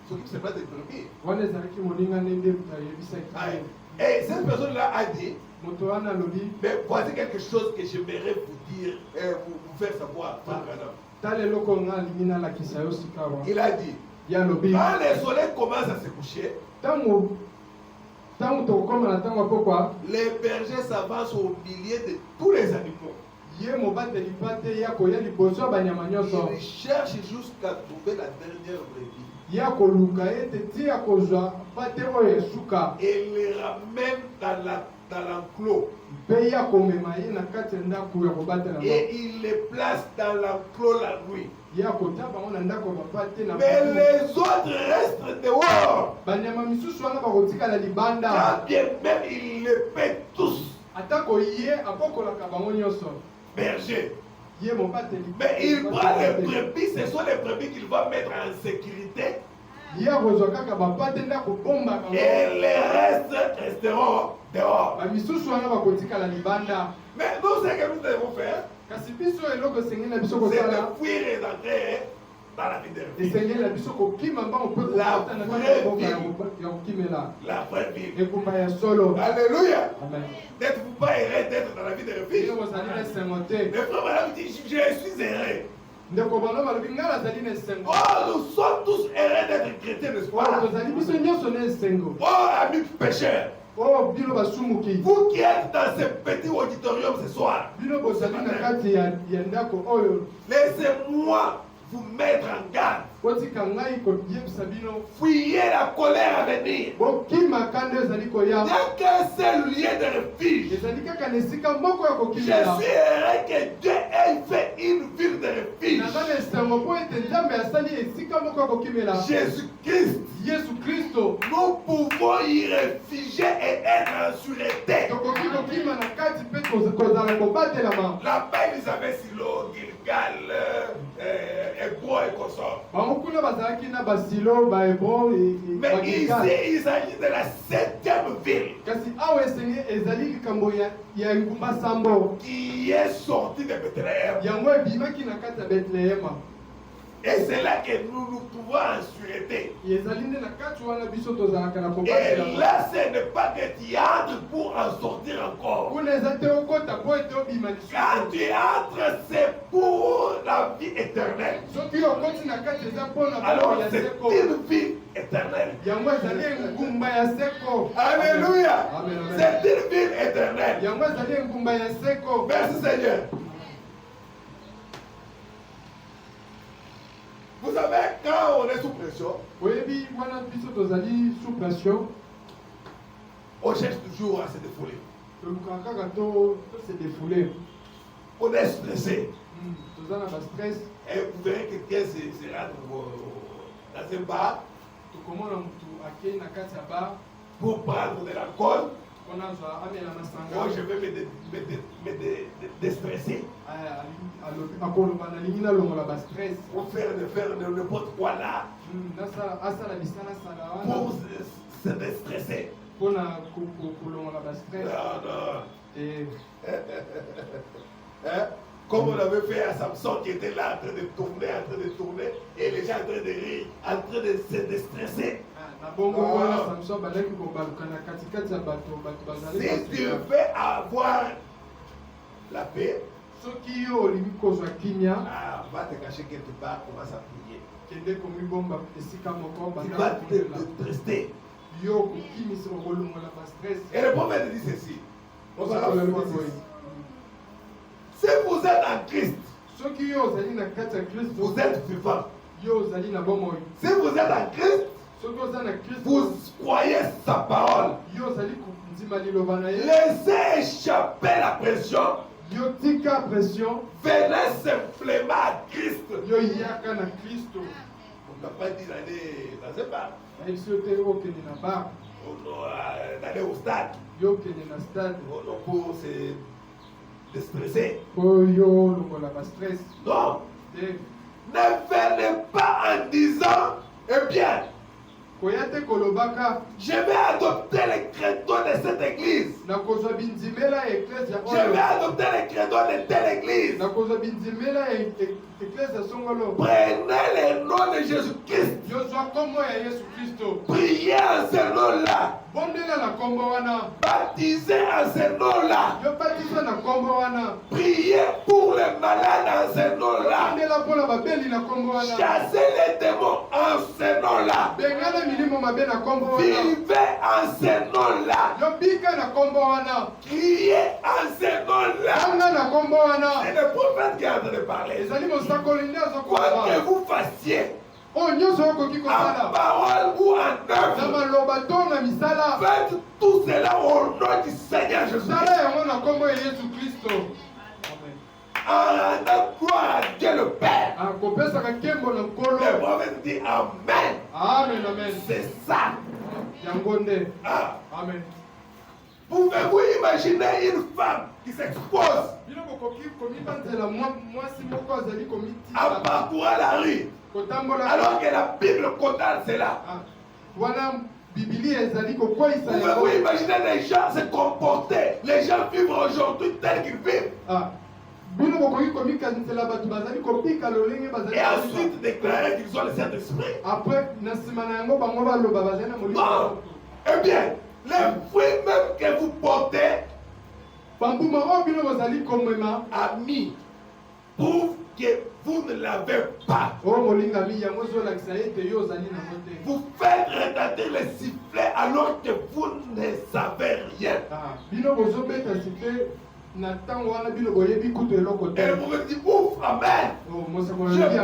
s'occupent seulement des brebis. Wana ezalaki moninga ndenge Ah, ayebisaki. et cette personne-là a dit, Moto wana alobi mais voici quelque chose que j'aimerais vous dire et vous faire savoir, frère Branham. tala eloko nga alingi nalakisa yo sikawa. Il a dit, Ye alobi quand le soleil commence à se coucher, ntango tokokoma na ntango ya pokwa les bergers s'avancent au milieu de tous les animaux. ye mobateli pate ye akoya liboso ya banyama nyonso. Ils cherchent jusqu'à trouver la dernière brebis. Ye akoluka ete ti akozwa pate oyo esuka Et les ramène dans l'enclos. mpe ye akomema ye na kati ya ndako ya kobatela Et il les place dans l'enclos la nuit. ye akota bango na ndako bapate na Mais les autres restent dehors. banyama misusu wana bakotikala libanda. Quand bien même ils les paient tous. atako ye apokolaka bango nyonso. Berger. Ye mobateli. Mais il prend les brebis, ce sont les brebis qu'il va mettre en sécurité. Ye akozwa kaka bapate nde akobomba bango. Et les restes resteront dehors. Bamisusu wana bakotikala libanda. Mais nous, ce que nous devons faire, Kasi biso eloko esengeli na biso c'est kosala. de fuir et d'entrer dans la vie de vie. Esengeli na biso kokima mbango mpe La kokota na vraie kati ya mboka vie. ya kokimela. La vraie vie. Ekumba ya solo. Alléluia. Amen. N'êtes-vous pas heureux d'être dans la vie de refuge? Bino bozali na esengo te. Les frères madame dit, je suis heureux. Ndeko bano balobi nga nazali na esengo. Oh, nous sommes tous heureux d'être chrétiens, n'est-ce pas? Tozali biso nyonso na esengo. Oh, amis pécheurs, Oh bino basumuki. vous qui êtes dans ce petit auditorium ce soir, Bino bozali na kati ya ndako oyo. laissez-moi vous mettre en garde. Kotika ngai koyebisa bino. Fuyez la colère à venir. Bokima kande ezali Il koya. n'y a qu'un seul lieu de refuge. Ezali kaka na esika moko ya Je kokimela. suis heureux que Dieu ait fait une ville de refuge. Naza na esengo mpo ete Nzambe asali esika moko ya kokimela. Jésus-Christ, Yesu Kristo. nous pouvons y réfugier et être en sûreté. Tokoki kokima na kati mpe kozala kobatelama. Là-bas, ils avaient Silo, Gilgal, Hébreu et consort. Bango kuna bazalaki na basilo bahebron Mais ici, il s'agit de la 7e ville kasi awa ezali likambo ya engumba sambo qui est sortie de Bethléem. yango ebimaki na kati ya betlehema. Et c'est là que nous nous trouvons en sûreté. ezali nde na kati wana biso tozalaka na Et kobatelama. là, ce n'est pas que tu entres pour en sortir encore. kuna eza te okota mpo ete obima Quand lisusu. tu entres, c'est pour la vie éternelle. soki okoti na kati eza mpona Alors, boko ya c'est seko. une vie éternelle. yango ezali engumba ya seko. Alléluia. Amen, amen. C'est une ville éternelle. yango ezali engumba ya seko. Merci Seigneur. Vous savez, quand on est sous pression, oyebi wana biso tozali sous pression. on cherche toujours à se défouler. tolukaka kaka tose défoule. On est stressé. toza na bastress. Et vous verrez que quelqu'un se rentre dans un bar tokomona motu akei na kati ya bar pour prendre de l'alcool. mpona azwa amela masanga. Moi, je vais me déstresser. akoloba nalingi nalongola bastress. Pour faire n'importe quoi là. asala bisala sala Pour wana se déstresser. mpona kolongola bastress. Non. Et Hein? Comme on avait fait à Samson qui était là en train de tourner, et les gens en train de rire, en train de se déstresser. na bongo wana samson balaki kobaluka na katikati ya bato bazali Si tu veux avoir la paix, soki yo olingi kozwa kimia va te cacher quelque part, commence à prier. kende komibomba esika moko Tu vas te déstresser. yo kokimisa kolongola bastress. Et le prophète dit ceci. Si vous êtes en Christ, soki yo ozali na kati ya kristo vous êtes vivant. yo ozali na bomoi. Si vous êtes en Christ, soki oza na kristo vous croyez sa parole. yo ozali kondima liloba na ye. Laissez échapper la pression. yo tika pression. Venez simplement à Christ. yo yaka na kristo. On n'a pas dit d'aller dans un bar, nayebi so te okende na bar d'aller au stade, yo okende na stade pour se déstresser. po yo longola bastress. Non, te ne venez pas en disant, eh bien, koya te kolobaka je vais adopter les crédits de cette église. nakozwa bindimela ya eklese ya Je vais oyo. adopter les crédits de telle église. nakozwa bindimela ya eklese ya songolo. Prenez le nom de Jésus-Christ. yozwa nkombo ya yesu kristo. Priez en ce nom-là. bondela na nkombo wana. Baptisez en ce nom-là. yo batisa na nkombo wana. Priez pour les malades en ce nom-là. bondela mpona babeli na nkombo wana. Chassez les démons en ce nom-là. bengana milimo mabe na nkombo wana. Vivez en ce nom-là. yo bika na nkombo wana. Criez en ce nom-là. anga na nkombo wana. C'est le prophète qui est en train de parler. ezali mosakoli nde Quoi que azokoloba. vous fassiez, oyo nyonso okoki en kosala parole ou en na œuvre, maloba to na misala. faites tout cela au nom du Seigneur Jésus. sala yango na nkombo ya yesu kristo. En rendant gloire à Dieu le Père. akopesaka nkembo na Le nkolo. prophète dit Amen. amen amen. C'est ça. yango nde Ah. amen. Pouvez-vous imaginer une femme qui s'expose à parcourir la rue alors que la Bible condamne cela? Pouvez-vous imaginer les gens se comporter, les gens vivent aujourd'hui tels qu'ils vivent? Et ensuite déclarer qu'ils ont le Saint-Esprit. Bon, eh bien, les fruits même que vous portez, amis, prouvent que vous ne l'avez pas. Vous faites retentir les sifflets alors que vous ne savez rien. Et vous me dites, ouf, amen. Je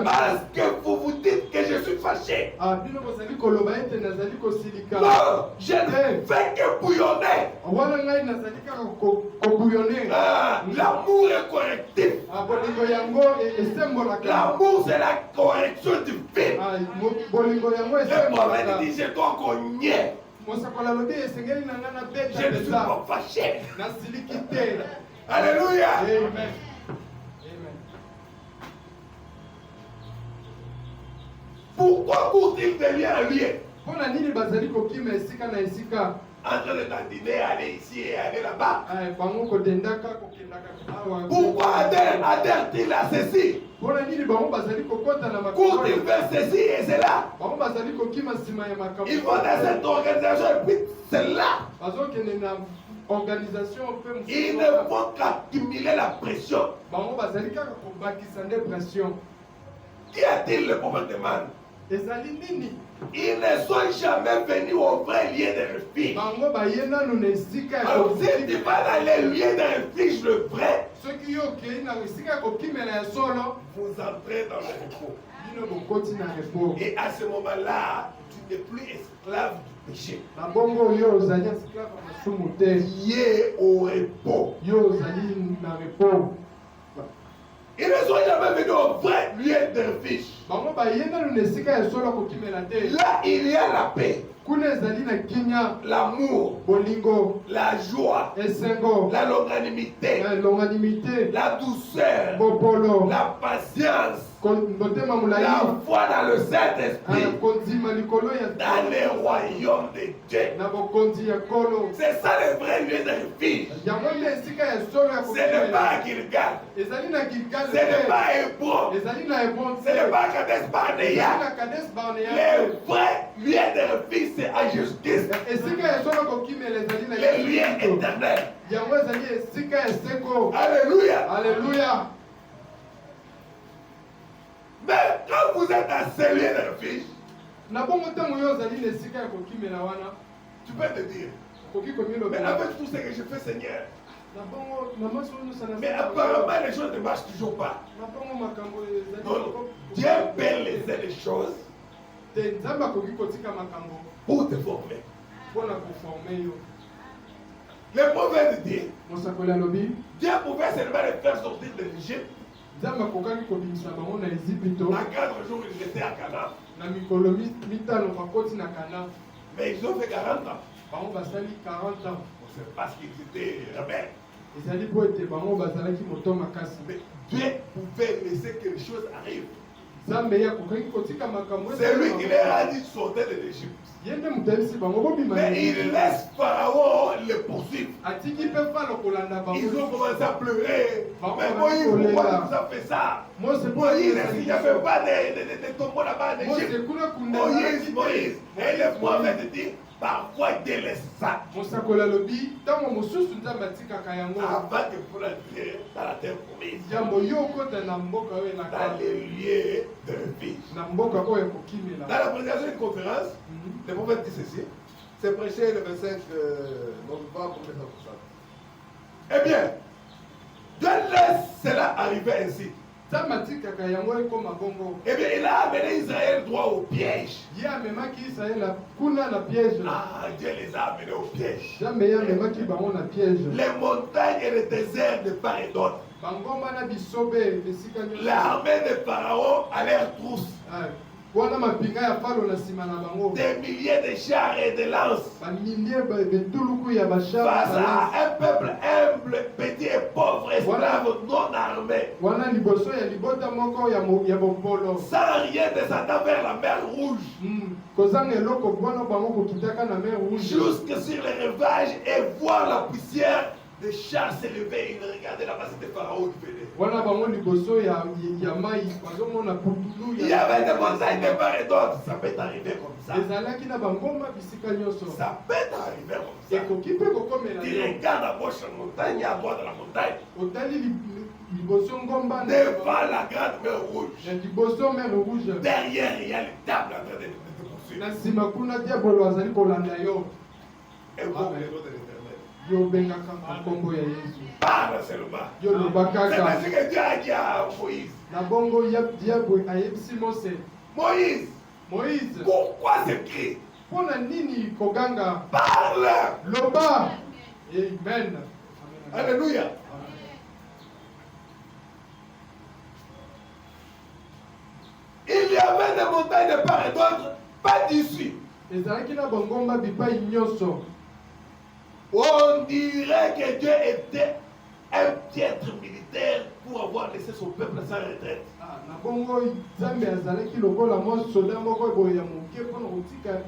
pense que vous vous dites que je suis fâché. Non, je ne fais que bouillonner. L'amour est correctif. L'amour, c'est la correction du film. Le prophète dit, je dois cogner. Je ne suis pas fâché. Alléluia. Amen. Pourquoi court-il derrière lui? En train de dandiner, aller ici et aller là-bas. Pourquoi adhère-t-il à ceci? Court-il vers ceci et cela? Ils vont dans cette organisation et puis celle-là. Ils ne vont qu'accumuler la pression. Qu'y a-t-il, le prophète demande? Ils ne sont jamais venus au vrai lieu de refuge. Alors si tu vas dans les lieux de refuge, le vrai, vous entrez dans le repos. Et à ce moment-là, tu n'es plus esclave du péché. Tu es au repos. Ils ne sont jamais venus au vrai lieu de refuge. Là, il y a la paix, l'amour, la joie, la longanimité, la douceur, la patience, la foi dans le Saint-Esprit, dans le royaume de Dieu. C'est ça le vrai lieu de refuge. Ce n'est pas Gilgal, ce n'est pas Hébron, ce n'est pas Kadesh Barnea. Le vrai lieu de refuge, c'est à Jésus-Christ, le lieu éternel. Alléluia. Alléluia. Mais quand vous êtes à ce lieu de refuge, tu peux te dire, mais avec tout ce que je fais, Seigneur, mais apparemment les choses ne marchent toujours pas. Non, Dieu peut laisser les choses pour te former. Le prophète dit, Dieu pouvait seulement les faire sortir de l'Égypte. En 4 jours, ils étaient à Canaan. Mais ils ont fait 40 ans. C'est parce qu'ils étaient rebelles. Mais Dieu pouvait laisser que les choses arrivent. C'est lui qui leur a dit de sortir de l'Égypte. Mais il laisse Pharaon le poursuivre. Ils ont commencé à pleurer. Mais Moïse, pourquoi tu nous as fait ça? Moïse, est-ce qu'il n'y avait pas de tombeaux là-bas en Égypte? Moïse. Et le prophète dit, parfois Dieu laisse ça. Avant que vous l'entriez dans la terre promise. Dans les lieux de refuge. Dans la présentation d'une conférence, le prophète dit ceci. C'est prêché le 25 novembre 1960. Eh bien, Dieu laisse cela arriver ainsi. Eh bien, il a amené Israël droit au piège. Ah, Dieu les a amenés au piège. Les montagnes et les déserts de part et d'autre. L'armée de Pharaon à leur trousse. wana mapinga ya falo na nsima na bango des milliers de chars et de lances bamilie betuluku ya bashar face à un peuple humble, petit et pauvre, esclave, non armé, wana liboso ya libota moko ya bopolo sans rien descendant vers la mer Rouge, kozanga eloko mpona bango kokitaka na mer rouge jusque sur les rivages et voir la poussière des chars s'élever. Il regardait là-bas, c'était Pharaon qui venait. wana bango liboso ya mai bazomona putulu Il y avait des montagnes de part et d'autre. Ça peut arriver comme ça. ezalaki na bangomba bisika nyonso Ça peut arriver comme ça. ekoki mpe kokomela Tu regardes à gauche la montagne, à droite la montagne. otali liboso ngomba Devant la grande mer Rouge. na liboso mer rouge Derrière, il y a le diable en train de te poursuivre. na nsima kuna diabolo azali kolanda yo Et vous, les autres de l'éternel. yo obengaka nkombo ya yesu Parle seulement. yo loba C'est kaka ce que Dieu a dit à Moïse. na bongo diabo ayebisi mose Moïse, moïse pourquoi ce cri? mpona nini koganga Parle. loba amen Alléluia. Il y avait des montagnes de part et d'autre, pas d'issue. ezalaki na bangomba bipai nyonso On dirait que Dieu était un piètre militaire pour avoir laissé son peuple sans retraite. na bongo nzambe azalaki lokola mwa soda moko boye ya moke mpona kotika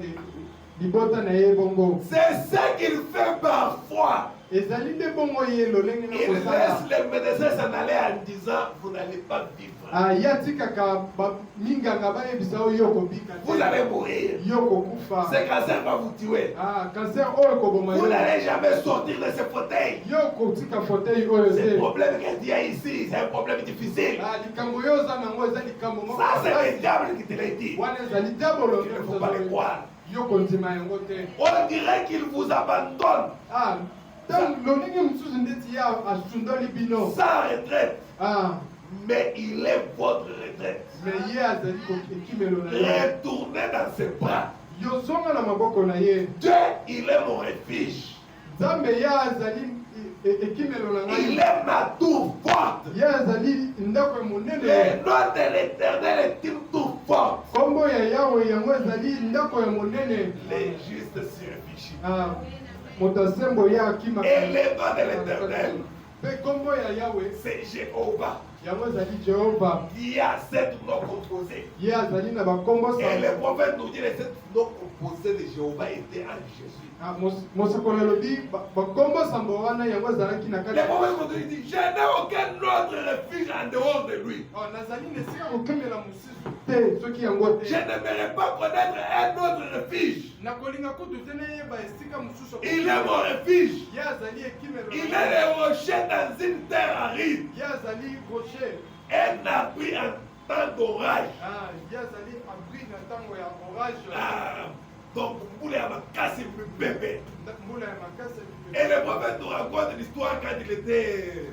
libota na ye bongo C'est ce qu'il fait parfois. ezali nde bongo ye lolenge na Il kosala laisse les médecins s'en aller en disant vous n'allez pas vivre. ye atikaka minganga bayebisa oyo yo kobika Vous allez mourir. yo kokufa Ce cancer va vous tuer. cancer oyo ekoboma Vous yo n'allez jamais sortir de ce fauteuil. yo kotika fauteuil oyo C'est le te problème qu'il y a ici, c'est un problème difficile. likambo yo oza nango eza likambo moko Ça, c'est le diable qui te l'a dit. wana ezali diabolo Il ne faut pas le croire. yo kondima yango te On dirait qu'il vous abandonne ntango lolenge mosusu ndeti ye asundoli bino sans retraite. Ah, Mais il est votre retraite. me ye azali ekimelo na ye Retournez dans ses bras. yo zonga na maboko na ye Dieu, il est mon refuge. nzambe ye azali ekimelo na Il ngai est ma tour forte. ye azali ndako ya Le monene nom de l'Éternel est une tour forte. nkombo ya yawe yango ezali ndako ya monene Les justes s'y réfléchissent. moto asembo ye akimaka Et le nom de l'Éternel, mpe nkombo ya yawe c'est Jéhovah yango ezali jehova qui a sept noms composés. ye azali na bakombo Et le prophète nous dit les sept noms composés de Jéhovah étaient en Jésus. mosakoli alobi bakombo sambo wana yango ezalaki na Le kati prophète nous dit, je n'ai aucun autre refuge en dehors de lui. nazali na esika kokemela mosusu te soki yango Je te n'aimerais pas connaître un autre refuge. nakolinga kutu te nayeba esika mosusu Il est mon refuge. ye azali ekimelo Il est le rocher dans une terre aride. ye azali rocher Un abri en temps d'orage. ye azali abri na ntango ya orage Donc, vous voulez ma casse bébé. mbula ya makasi Et le prophète nous raconte l'histoire quand il était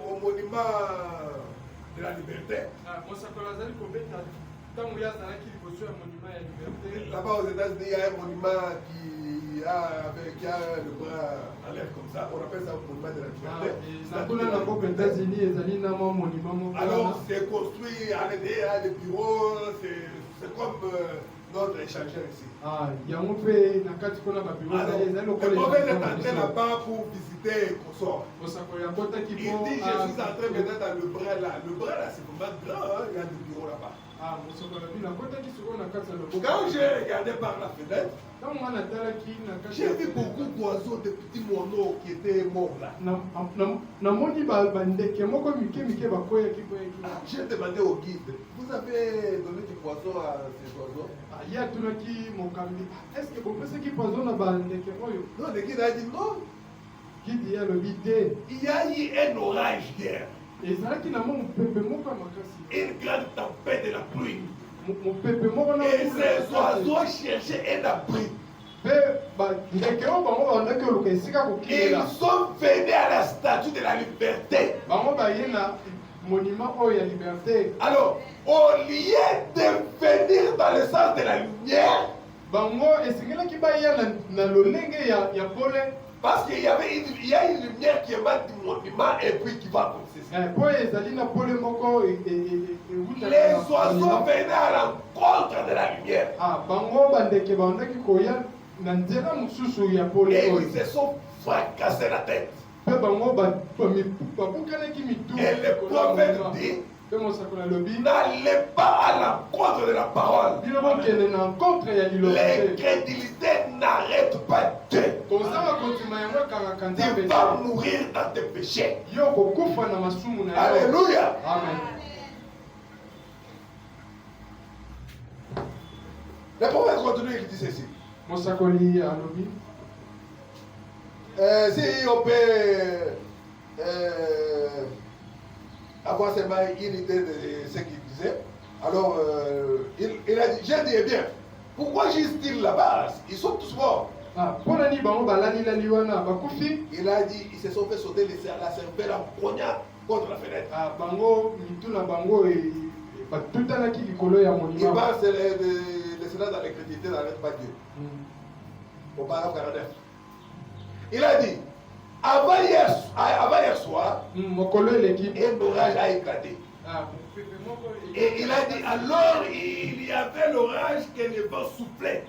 au monument de la liberté. mosakoli azali kobeta ntango ye azalaki liboso ya monima ya liberté Là-bas aux États-Unis, il y a un monument qui a le bras en l'air comme ça. On appelle ça le monument de la liberté. nakuna na mboka états-unis ezali na mwa monima moko Alors, c'est construit en l'intérieur des bureaux. C'est comme notre échangeur ici. yango mpe na kati mpona babiro Alors, ezali le lokola prophète est entré là-bas pour visiter Kosor. mosakoli akotaki Il dit, je suis en train maintenant dans le bras là. Le bras là, c'est vraiment grand. Hein? Il y a des bureaux là-bas. mosakoli abi nakotaki sikoyo na kati ya loboko Quand j'ai regardé par la fenêtre, ntango nga natalaki na kati j'ai vu beaucoup d'oiseaux, de petits moineaux qui étaient morts là. namoni bandeke moko mike mike bakweyaki kweyaki J'ai demandé au guide, vous avez donné du poisson à ces oiseaux? ye atunaki mokambi estce bopesaki poison na bandeke oyo Non, le guide a dit non. gidi ye alobi te Il y a eu un orage hier, ezalaki na mwa mopepe moko ya makasi une grande tempête de la pluie. mopepe moko na Et ces oiseaux cherchaient un abri. mpe bandeke oyo bango bandaki oluka esika kokimela Ils sont venus à la statue de la liberté. bango baye na monument oyo ya liberté Alors, au lieu de venir dans le sens de la lumière, bango esengelaki baya na lolenge ya pole Parce qu'il y a une lumière qui émane du monument et puis qui va comme ceci. Les oiseaux venaient à l'encontre de la lumière. Et ils se sont fracassés la tête. Et le prophète dit, n'allez pas à l'encontre de la parole. L'incrédulité n'arrête pas Dieu. Tu vas mourir dans tes péchés. Alléluia. Amen. Le prophète continue, il dit ceci. Si on peut avoir seulement une idée de ce qu'il disait, alors il a dit, j'ai dit, eh bien, pourquoi juste-ils là-bas? Ils sont tous morts. Il a dit, ils se sont fait sauter la cervelle en poignard contre la fenêtre. Il pense les cela dans l'incrédulité n'arrête pas Dieu. Au paragraphe 49. Il a dit, avant hier soir, un orage a éclaté. Et il a dit, alors il y avait l'orage que le vent soufflait.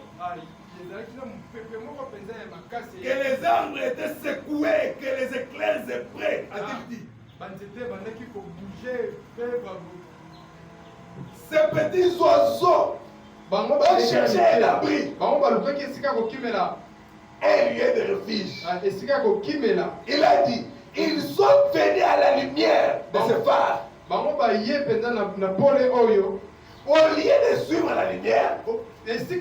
Que les arbres étaient secoués et que les éclairs étaient prêts. A-t-il dit? Ces petits oiseaux ont cherché un abri. Un lieu de refuge. Il a dit, ils sont venus à la lumière de ce phare. Au lieu de suivre la lumière, et si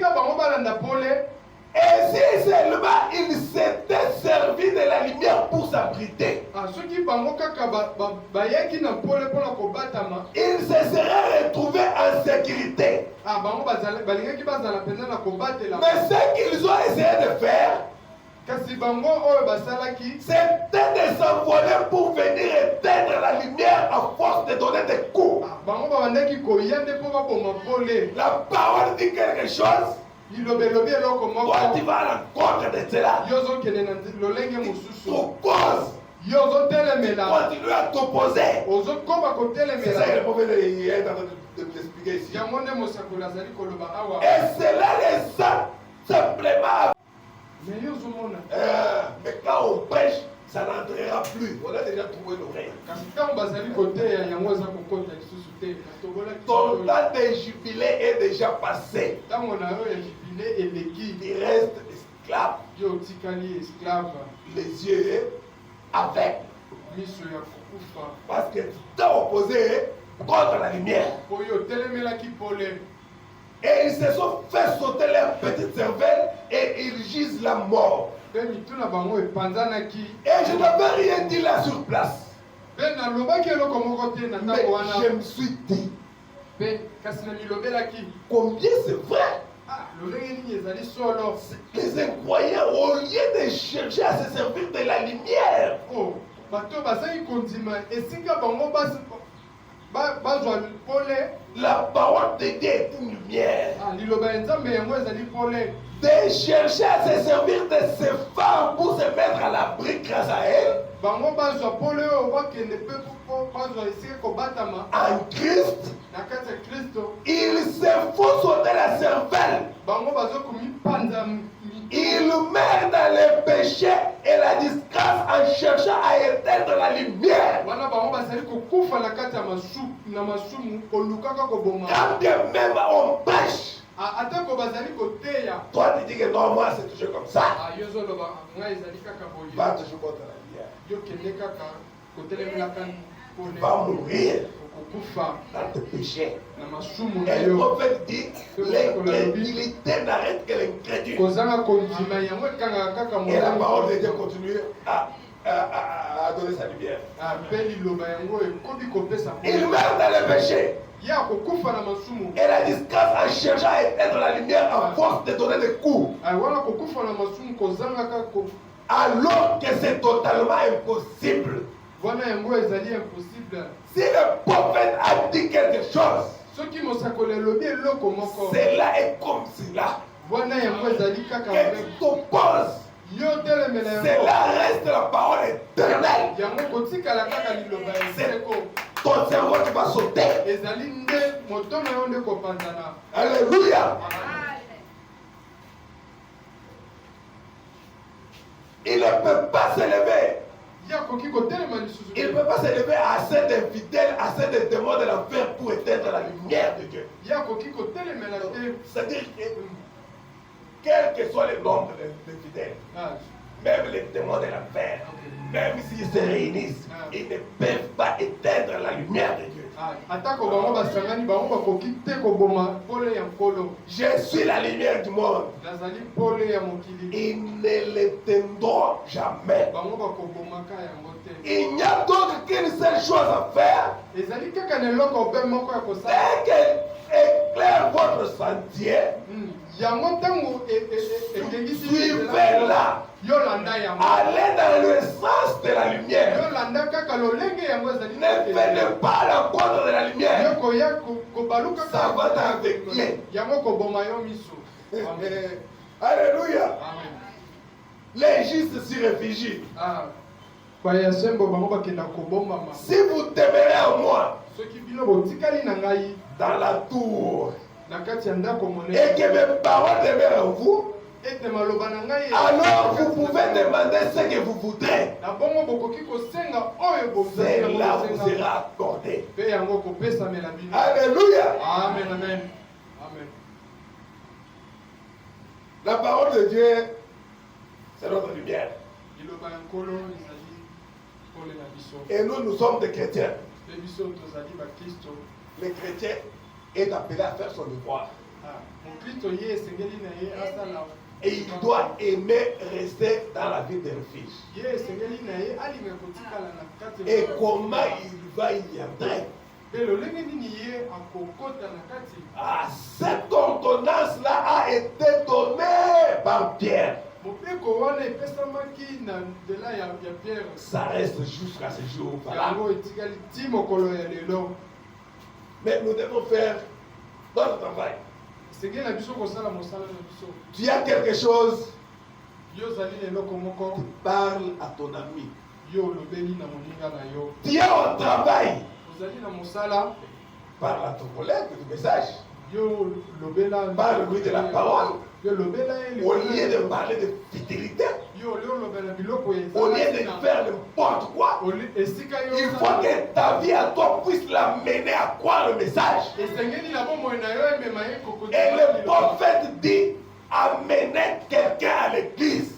seulement ils s'étaient servis de la lumière pour s'abriter, ils se seraient retrouvés en sécurité. Mais ce qu'ils ont essayé de faire, c'était de s'envoler pour venir éteindre la lumière à force de donner des coups. La parole dit quelque chose. Toi, tu vas à l'encontre de cela. Tu causes. Continue à t'opposer. C'est ça que le prophète est en train de l'expliquer ici. Et cela les a simplement. Mais quand on prêche, ça n'entrera plus. On a déjà trouvé l'oreille. Ton temps de jubilé est déjà passé. Il reste esclave. Les yeux aveugles. Parce que tu t'es opposé contre la lumière. Et ils se sont fait sauter leur petite cervelle et ils gisent la mort. Et je n'avais rien dit là sur place. Mais je me suis dit, combien c'est vrai? Les incroyants, au lieu de chercher à se servir de la lumière, la parole de Dieu est une lumière. De chercher à se servir de ces femmes pour se mettre à l'abri grâce à elles. En Christ, il se faut sauter la cervelle. Il meurt dans le péché et la disgrâce en cherchant à éteindre la lumière. Quand bien même on pêche, toi tu dis que non, moi c'est toujours comme ça. Va toujours contre la lumière. Tu vas mourir dans tes péchés. Et le prophète dit, l'incrédulité n'arrête que l'incrédule. Et la parole de Dieu continue à donner sa lumière. Il meurt dans le péché. Et la disgrâce en cherchant à éteindre la lumière à force de donner des coups. Alors que c'est totalement impossible. Si le prophète a dit quelque chose, cela est comme cela. Que tu t'opposes Cela reste la parole éternelle. C'est ton cerveau qui va sauter. Alléluia. Il ne peut pas s'élever. Il ne peut pas s'élever assez d'infidèles, assez de témoins de l'enfer pour éteindre la lumière de Dieu. C'est-à-dire que, quel que soit le nombre de fidèles, même les témoins de l'enfer, même s'ils se réunissent, ils ne peuvent pas éteindre la lumière de Dieu. Je suis la lumière du monde. Ils ne l'éteindront jamais. Il n'y a donc qu'une seule chose à faire. Dès qu'elle éclaire votre sentier, suivez-la. Allez dans le sens de la lumière. Ne venez pas à l'encontre de la lumière. Ça va t'aveugler. Alléluia. Les justes s'y réfugient. Si vous demeurez en moi, dans la tour, et que mes paroles demeurent en vous, alors vous pouvez demander ce que vous voudrez. Cela vous sera accordé. Alléluia. Amen, amen. Amen. La parole de Dieu, c'est notre lumière. Et nous sommes des chrétiens. Le chrétien est appelé à faire son devoir. Et il doit aimer rester dans la vie de refuge. Et comment il va y entrer? Cette ordonnance-là a été donnée par Pierre. Ça reste jusqu'à ce jour. Voilà. Mais nous devons faire notre travail. Tu as quelque chose, tu parles à ton ami. Tu as un travail, parle à ton collègue du message. Parle-lui de la parole. Au lieu de parler de fidélité, au lieu de faire n'importe quoi, il faut que ta vie à toi puisse l'amener à croire le message. Et le prophète dit, amenez quelqu'un à l'église.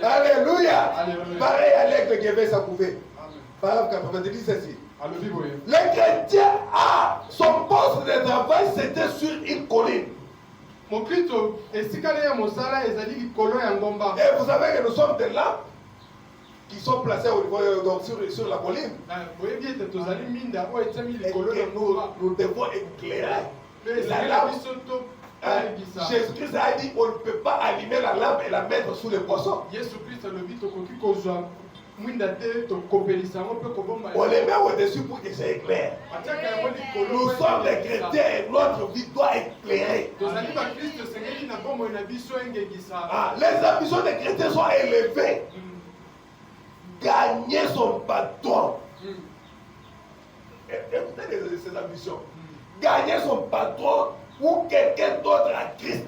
Alléluia. Pareil à l'aigle qui avait sa couvée. Paragraphe 90 ceci. Le chrétien a son poste de travail, c'était sur une colline. Et vous savez que nous sommes des lampes qui sont placées au niveau, donc sur la colline. Et nous devons éclairer la lampe. Jésus-Christ a dit on ne peut pas allumer la lampe et la mettre sous les poissons. On les met au-dessus pour que ça éclaire. Nous sommes les chrétiens et notre vie doit éclairer. Les ambitions des chrétiens sont élevées. Gagner son patron. Écoutez ces ambitions. Gagner son patron ou quelqu'un d'autre à Christ.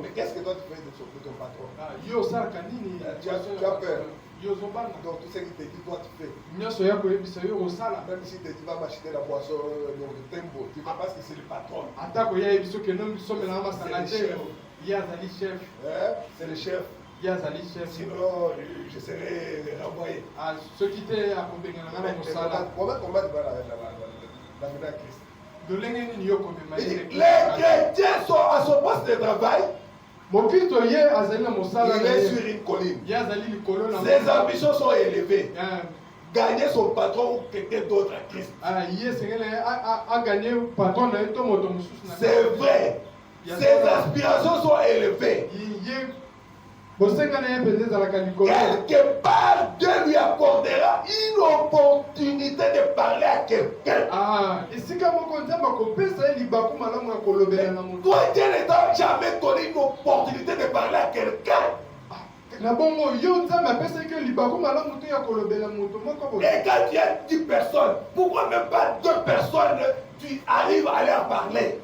Mais qu'est-ce que toi tu fais de ton patron? Tu as peur. Donc tout ce qu'il te dit, toi tu fais. Même si tu vas m'acheter la boisson, le tempo, tu vas parce que c'est le patron. C'est le chef. Sinon, je serai renvoyé. Comment combattre la venue à Christ? Les chrétiens sont à son poste de travail. Il est sur une colline. Ses ambitions sont élevées. Gagner son patron ou quelqu'un d'autre à Christ. C'est vrai. Ses aspirations sont élevées. Quelque part, Dieu lui accordera une opportunité de parler à quelqu'un. kolobela na moto. Toi, Dieu ne t'a jamais donné une opportunité de parler à quelqu'un. Na bongo yo nzambe apesaki yo libaku malamu te ya kolobela moto moko boye. Et quand tu as 10 personnes, pourquoi même pas 2 personnes tu arrives à leur parler?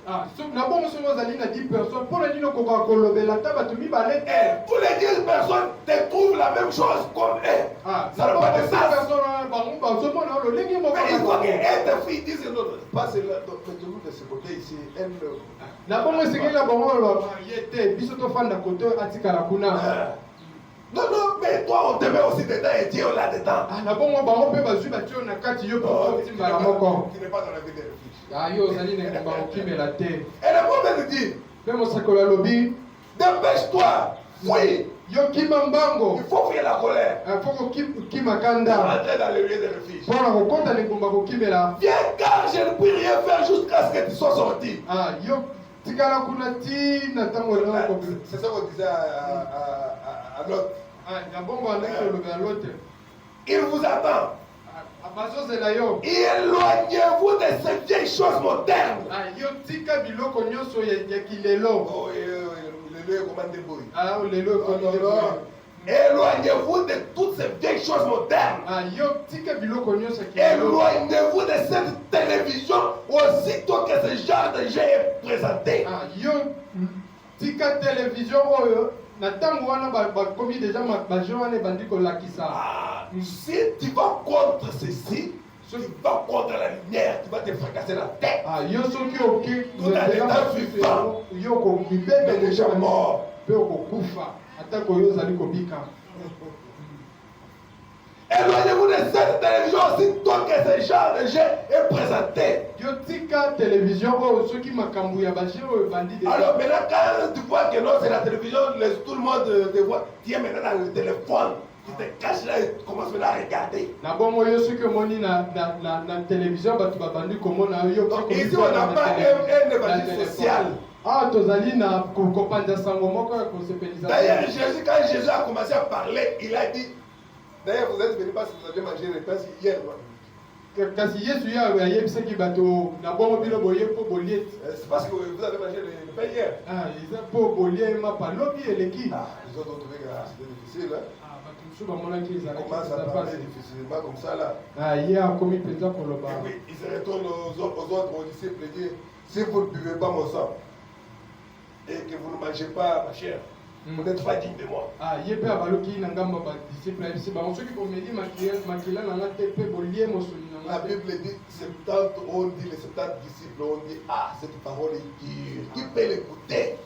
Na bongo soki ozali na 10 personnes mpona nini okoka kolobela ata bato mibale te? Et tous les 10 personnes te trouvent la même chose comme eux. Ça n'a pas de sens. Bango bazomona lolenge moko. Mais il faut que tes filles disent non, pas cela. Mettez-nous de ce côté ici. Na bongo esengeli na bango bamarie te biso tofanda kote atikala kuna. Non, mais toi on te met aussi dedans et Dieu là-dedans. Na bongo bango mpe bazwi batio na kati yo mpo otimbala moko. Tu n'es pas dans la vie des refuges. Yo ozali na bakokimela te. Et le prophète dit, mpe mosakolo alobi, dépêche-toi, fuis. Yo kima mbango. Il faut fuir la colère. Faut kima kanda. Rentrer dans le lieu des refuges. Mpona kokota lingumba kokimela. Viens car je ne peux rien faire jusqu'à ce que tu sois sorti. Yo tikala kuna ti na tango la ko. C'est ça qu'on disait à l'autre. Na bongo andaki lobe à l'autre. Il vous attend. Éloignez-vous de ces vieilles choses modernes. Yo tika biloko nyonso ya kilelo. Oh, le commandé boy. Lelo ko. Éloignez-vous de toutes ces vieilles choses modernes. Yo tika biloko nyonso ya kilelo. Éloignez-vous de cette télévision aussitôt que ce genre de jeu est présenté. Yo tika télévision oyo. Na tango wana bakomi déjà bajo wana ebandi kolakisa. Si tu vas contre ceci, si tu vas contre la lumière, tu vas te fracasser la tête. Yo soki oki tout à l'état suivant, yo ko mibebe déjà mort. Pe okokufa atako yo zali kobika. Éloignez-vous de cette télévision aussitôt que ce genre de jeu est présenté. Yo tika télévision oyo soki makambo ya baje oyo ebandi déjà. Alors maintenant quand tu vois que non c'est la télévision, tout le monde te voit, tu es maintenant dans le téléphone, tu te caches là et tu commences maintenant à regarder. Na bongo yo soki omoni na télévision bato babandi komona yo. Donc ici on n'a pas un évangile social. Tozali na kopanza sango moko ya kosepelisa. D'ailleurs Jésus, quand Jésus a commencé à parler, il a dit, d'ailleurs vous êtes venus parce que vous avez mangé le pain hier. Kasi Yesu ya yebisaki bato na bongo bino boye po bolie. C'est parce que vous avez mangé le pain hier. Ils ont po bolie ma palobi eleki. Ils ont trouvé que c'était difficile. Bato musu bamona ki ezala. Comment ça parler difficilement comme ça là? Hier komi penza koloba. Oui, ils se retournent aux autres aux disciples et disent, si vous ne buvez pas mon sang et que vous ne mangez pas ma chair, vous n'êtes pas digne de moi. Yepe abaloki na ngamba ba disciple ebisi ba soki komeli makila na nga te pe bolie mosuni na La Bible dit 70, on dit les 70 disciples, on dit cette parole est dure, qui peut l'écouter?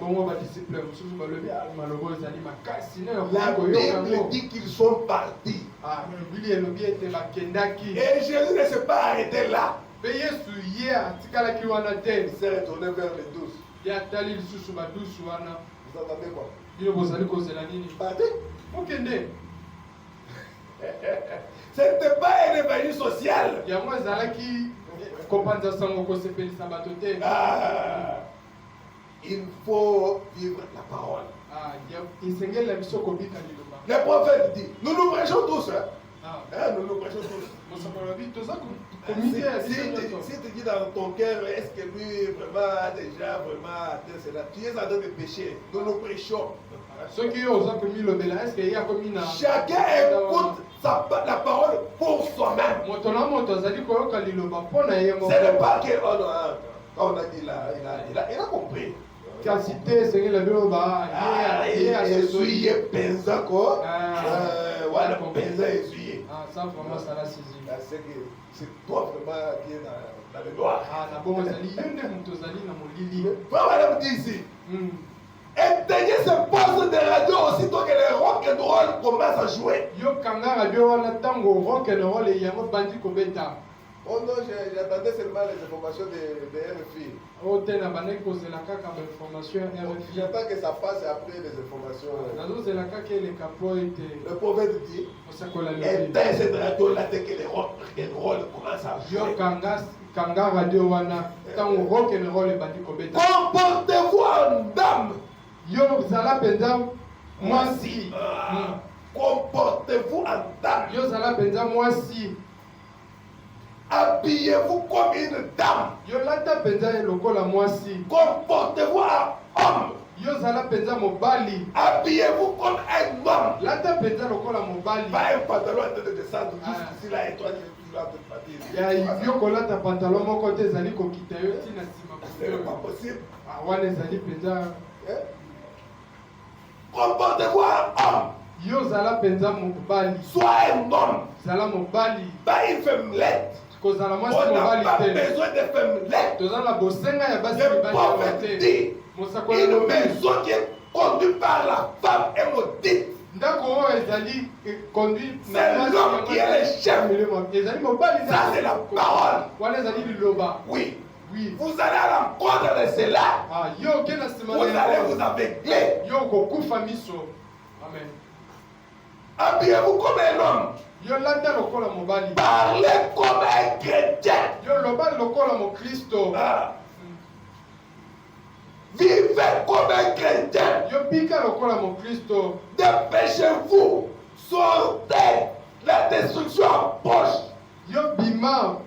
Bongo ba disciple mususu balobi malobo ezali makasi na La Bible dit qu'ils sont partis. Bili elobi ete bakendaki. Et Jésus ne s'est pas arrêté là. Pe Yesu ye atikalaki wana te. Il s'est retourné vers les 12. Ya tali lisusu ba 12 wana. Vous entendez quoi? Bino bozali kozela nini? Partez. Okende. Ce n'était pas un évangile social. Yango ezalaki kopanza sango kosepelisa bato te. Il faut vivre la parole. Isengeli na biso kobika liloba. Le prophète dit, nous nous prêchons tous. Nous nous prêchons tous. Si tu dis dans ton cœur, est-ce que lui vraiment a déjà vraiment atteint cela? Tu es en train de pécher. Nous nous prêchons. Chacun écoute la parole pour soi-même. Ce n'est pas que on a dit là, il a compris. Essuyé penza ko. Voilà, penza essuyé. Ça vraiment ça l'a saisi. C'est toi vraiment qui est dans le noir. Madame dit ici. Éteignez ce poste de radio aussitôt que le rock and roll commence à jouer. Oh non, j'attendais seulement les informations de RFI. J'attends que ça passe après les informations. Le prophète dit, éteins cette radio-là dès que le rock and roll commence à jouer. Comportez-vous en dame. Comportez-vous en dame. Habillez-vous comme une dame. Yolata penza lokola mwasi. Comportez-vous en homme. Yozala penza mobali. Habillez-vous comme un homme. Lata penza lokola mobali. Pas un pantalon en train de descendre jusqu'ici là et toi tu es toujours en train de partir. Ya yokolata pantalon moko te ezali kokita yo tina sima. C'est pas possible. Ah wana ezali penza. Comportez-vous en homme. Yozala penza mobali. Sois un homme. Zala mobali. Pas une femmelette. Kozala On mwasi n'a mobali pas te. besoin de femmelette. Tozala bosenga ya basi Le mibali prophète te. dit, Mosakola une lobi. maison qui est conduite par la femme est maudite. Ndako oyo ezali conduit C'est l'homme qui est le chef. ezali mobali. Ça c'est la parole. Wana ezali liloba. Oui. Oui. Vous allez à l'encontre de cela. Ah yo ke na sima Vous allez vous aveugler. yo kokufa miso. Amen. Habillez-vous comme un homme. Yo landa lokola mobali. Parlez comme un chrétien. Yo loba lokola mo Kristo. Ah. Vivez comme un chrétien. Yo pika lokola mo Kristo. Dépêchez-vous. Sortez. La destruction approche. Yo bima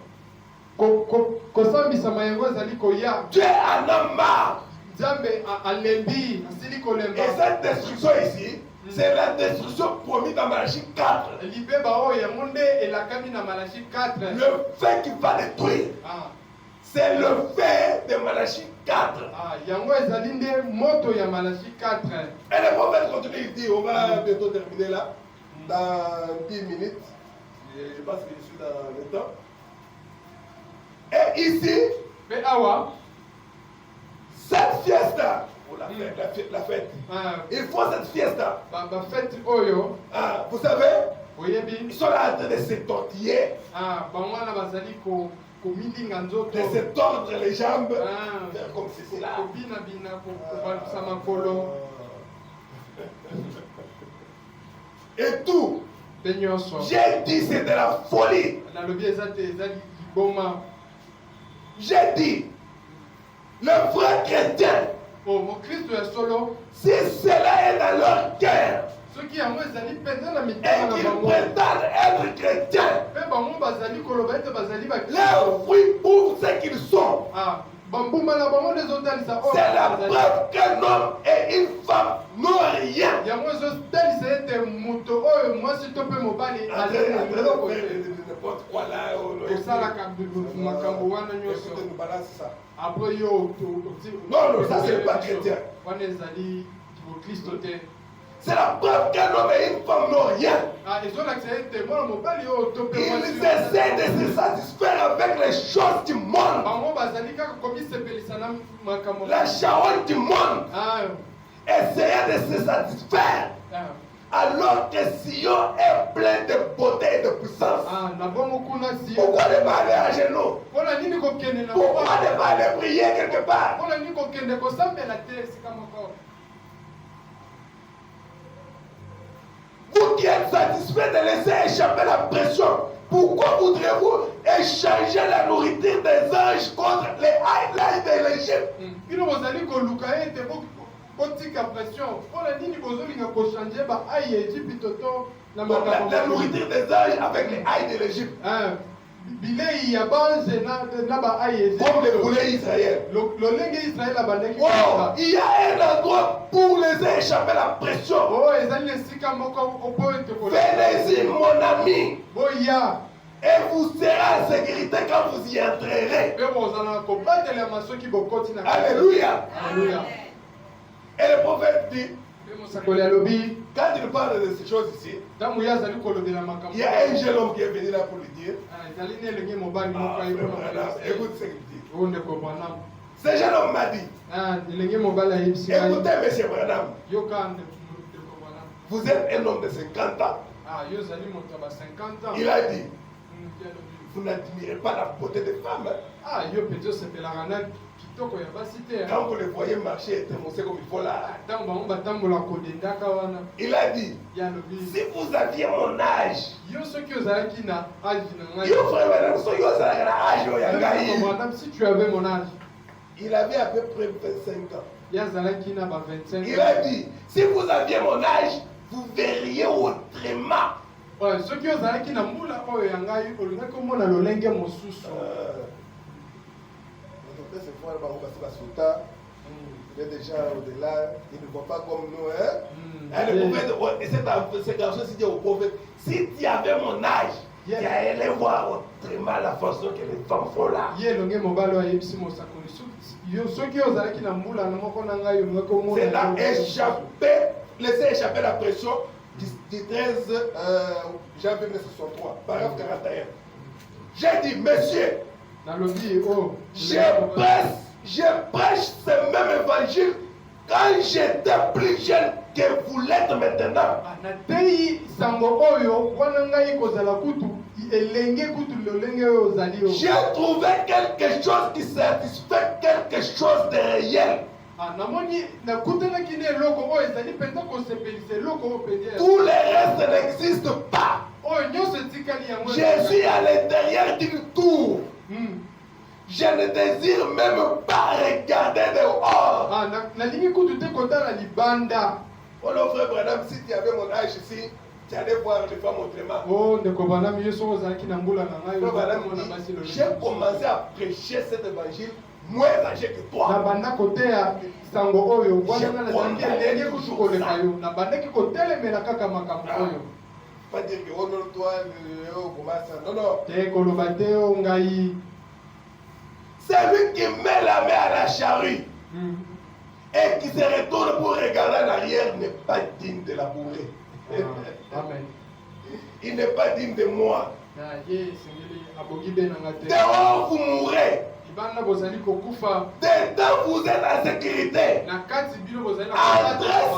kosambisama yango ezali koya. Dieu en a marre. Nzambe alembi asili kolemba. Et cette destruction ici, c'est la destruction promise dans Malachie 4. Libeba oyo yango nde elakami na Malachie 4. Le fait qui va détruire, c'est le fait de Malachie 4. Yango ezali nde moto ya Malachie 4. Et le prophète continue, il dit, on va bientôt terminer là, dans 10 minutes. Je pense que je suis dans le temps. Et ici, Mais awa, cette fiesta, pour la fête, il faut cette fiesta. ba fête oyo, Vous savez, oyebi, ils sont là en train de se tortiller, bangwana bazali ko mindinga nzoto, de se tordre les jambes, Ah. faire comme ceci là. ko bina bina ko balisa makolo, Et tout. pe nyonso. J'ai dit c'est de la folie. Nalobi ezate ezali liboma. J'ai dit, le vrai chrétien, Oh, mo Kristo ya solo, si cela est dans leur cœur soki yango ezali penza na et mitema na qu'ils bango. prétendent être chrétiens, Pe bango bazali koloba ete bazali ba leurs fruits prouvent ce qu'ils sont. bambuma na bango ezotalisa oyo C'est la bazali. preuve qu'un homme et une femme n'ont rien. Yango ezotalisa ete moto oyo mwasi to mpe mobali azali na biloko te. N'importe quoi là. Osalaka makambo wana nyonso. Écoutez, nous balance ça. Après yo Non, ça c'est pas chrétien. wana ezali bokristo te. C'est la preuve qu'un homme et une femme n'ont rien. Ezolakisa ete mwana mobali oyo to mpe Ils essaient de se satisfaire avec les choses du monde. bango bazali kaka komisepelisa na makambo. La charogne du monde. Essayant de se satisfaire. Alors que Sion est plein de beauté et de puissance. na bongo kuna si. Pourquoi ne pas aller à genoux? Mpona nini kokende na Pourquoi ne pas aller prier quelque part? mpona nini kokende kosambela te esika moko. Vous qui êtes satisfait de laisser échapper la pression, pourquoi voudrez-vous échanger la nourriture des anges contre les haïs de l'Égypte? bino bozali koluka ete botika pression mpona nini bozolinga kochange baai ya Egypte to na makambo. La nourriture des anges avec les haïs de l'Égypte. bilei ya banze na baai ya Egypte. Comme les poulets israéliens. lolenge Israël abandaki. Oh, il y a un endroit pour laisser échapper la pression. Oh, ezali esika moko opo ete Venez-y, mon ami. boya. Et vous serez en sécurité quand vous y entrerez. Pe bozala kobatelema soki bokoti na. Alléluia. Alléluia. Et le prophète dit, mosakoli alobi, quand il parle de ces choses ici, ntango ye azali kolobela makambo. il y a un jeune homme qui est venu là pour lui dire, ezali na elenge mobali moko écoute ce qu'il dit. oyo ndeko Branham. Ce jeune homme m'a dit, elenge mobali ayebisi ngai. écoutez monsieur Branham, yoka ndeko Branham. vous êtes un homme de 50 ans. Yo ozali moto ya ba 50 ans. Il a dit, vous n'admirez pas la beauté des femmes. Yo mpenza osepelaka na kitoko ya basi te. Quand vous les voyez marcher et trémousser comme il faut là. Ntango bango batambola kodendaka wana. Il a dit, ye alobi, si vous aviez mon âge, yo soki ozalaki na age na ngai. yo frère, soki ozalaka na âge oyo ya ngai. Madame, si tu avais mon âge. Il avait à peu près 25 ans. Ye azalaki na ba 25 ans. Il a dit, si vous aviez mon âge, vous verriez autrement. Ouais, ceux qui ont zalaki na mbula oyo yangai olingaki komona lolenge mosusu. Notre père, c'est fois il est déjà au-delà, il ne voit pas comme nous. Hein? Et le prophète, et ce garçon s'est dit au prophète, si tu avais mon âge, tu allais voir autrement la façon que les femmes font là. C'est là échapper, laisser échapper la pression du 13 janvier 1963, paragraphe 41. J'ai dit, monsieur, je prêche ce même évangile quand j'étais plus jeune que vous l'êtes maintenant. J'ai trouvé quelque chose qui satisfait quelque chose de réel. Tout le reste n'existe pas. Je suis à l'intérieur d'une tour. Je ne désire même pas regarder dehors. Oh non, frère Branham, si tu avais mon âge ici, tu allais voir les femmes autrement. J'ai commencé à prêcher cet évangile moins âgé que toi. Pas dire que oh non, toi, comment ça? Non, non. Celui qui met la main à la charrue et qui se retourne pour regarder en arrière n'est pas digne de la bourrée. Amen. Il n'est pas digne de moi. Dehors vous mourrez. Dedans vous êtes en sécurité. Entrez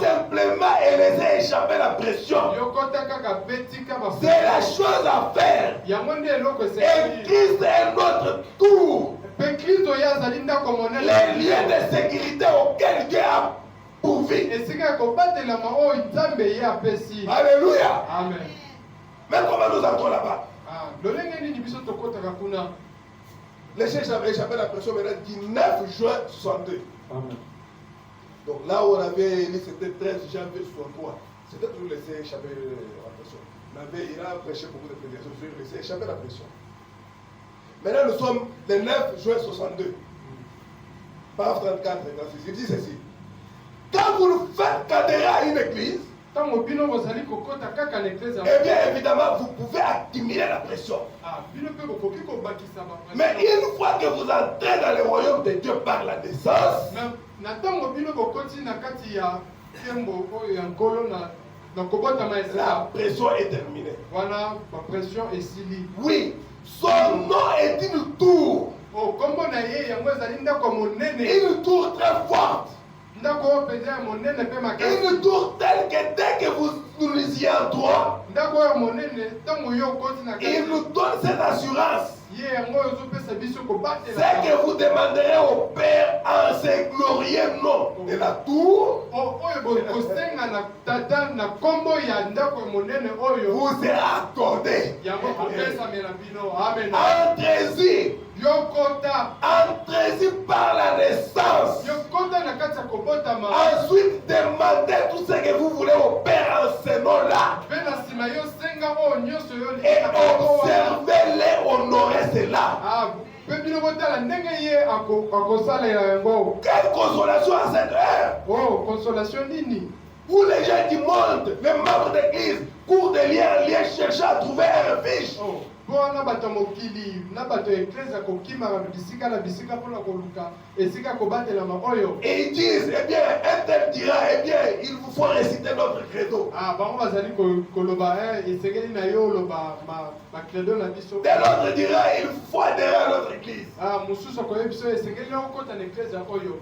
simplement et laissez échapper la pression. C'est la chose à faire. Et Christ est notre tour. Les lieux de sécurité auxquels Dieu a pourvu. Alléluia. Amen. Mais comment nous entrons là-bas? Les chefs avaient échappé la pression maintenant du 9 juin 62. Amen. Donc là où on avait dit c'était 13 janvier 63. C'était toujours laisser échapper la pression. Il a prêché beaucoup de prédications sur laisser échapper la pression. Maintenant nous sommes le 9 juin 62. Paragraphe 34 et 36. Il dit ceci. Quand vous faites cadrer à une église, eh bien évidemment vous pouvez accumuler la pression. Mais une fois que vous entrez dans le royaume de Dieu par la naissance, la pression est terminée. Voilà, la pression est silie. Oui, son nom est une tour. Une tour très forte. Une tour telle que dès que nous y entrons, il nous donne cette assurance. C'est que vous demanderez au Père en ce glorieux nom de la tour. Vous sera accordé. Entrez-y. Entrez-y par la naissance. Ensuite, demandez tout ce que vous voulez au Père en ce nom-là. Et observez-les honorer cela. Quelle consolation à cette heure. Où les gens du monde, les membres d'église, courent de lien en lien, cherchant à trouver un refuge. Et ils disent, eh bien, un tel dira, eh bien, il vous faut réciter notre credo. De l'autre dira, il faut adhérer à notre église.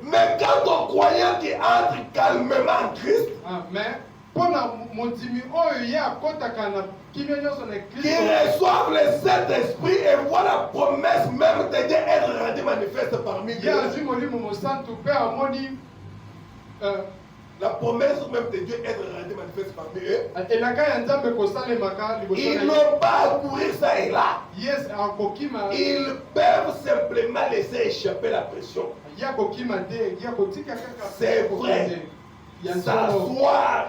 Mais quand on croyant qui entre calmement en Christ, qui reçoivent le Saint-Esprit et voient la promesse même de Dieu être rendue manifeste parmi eux. La promesse même de Dieu être rendue manifeste parmi eux. Ils n'ont pas à courir ça et là. Ils peuvent simplement laisser échapper la pression. C'est vrai. S'asseoir,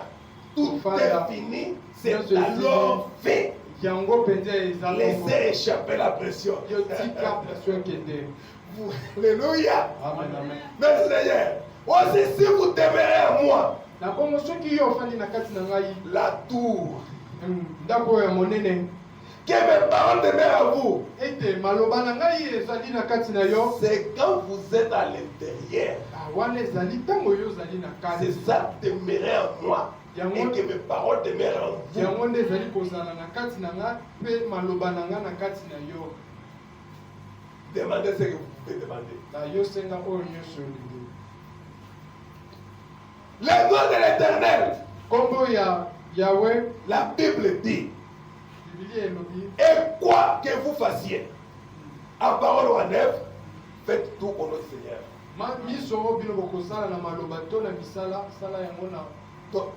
tout est fini, c'est alors fait. yango penza ezala Laissez échapper la pression. yo tika pression kende. Alléluia. Amen, amen. Merci Seigneur. Aussi si vous demeurez à moi, Na bongo soki yo ofandi na kati na ngai la tour, ndako ya monene que mes paroles demeurent à vous, ete maloba na ngai ezali na kati na yo c'est quand vous êtes à l'intérieur. wana ezali ntango yo ozali na kati C'est ça, demeurer en moi. Et que mes paroles demeurent en vous. yango nde ezali kozala na kati na nga mpe maloba na nga na kati na yo. Demandez ce que vous pouvez demander. Na yo senga oyo nyonso olingi. Le nom de l'Éternel, Kombo ya Yahweh, la Bible dit, Biblia elobi et quoi que vous fassiez, en parole ou en œuvre, faites tout au nom du Seigneur. miso oyo bino bokosala na maloba to na misala sala yango na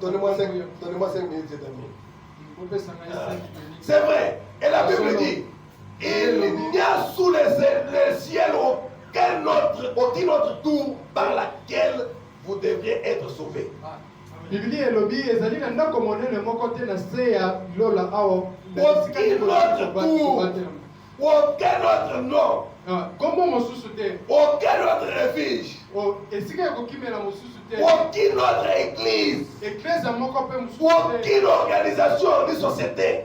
Donnez-moi 5 minutes, c'est terminé. kopesa ngai 5 minutes. C'est vrai. Et la Bible dit, il n'y a sous le ciel aucune autre tour par laquelle vous devriez être sauvés. Biblia elobi ezali na ndako monene moko te na se ya lola awa Aucune autre tour, aucun autre nom, kombo mosusu te aucun autre refuge, esika ekokimela mosusu te aucune autre église, eklezia moko mpe mosusu te aucune organisation ni société.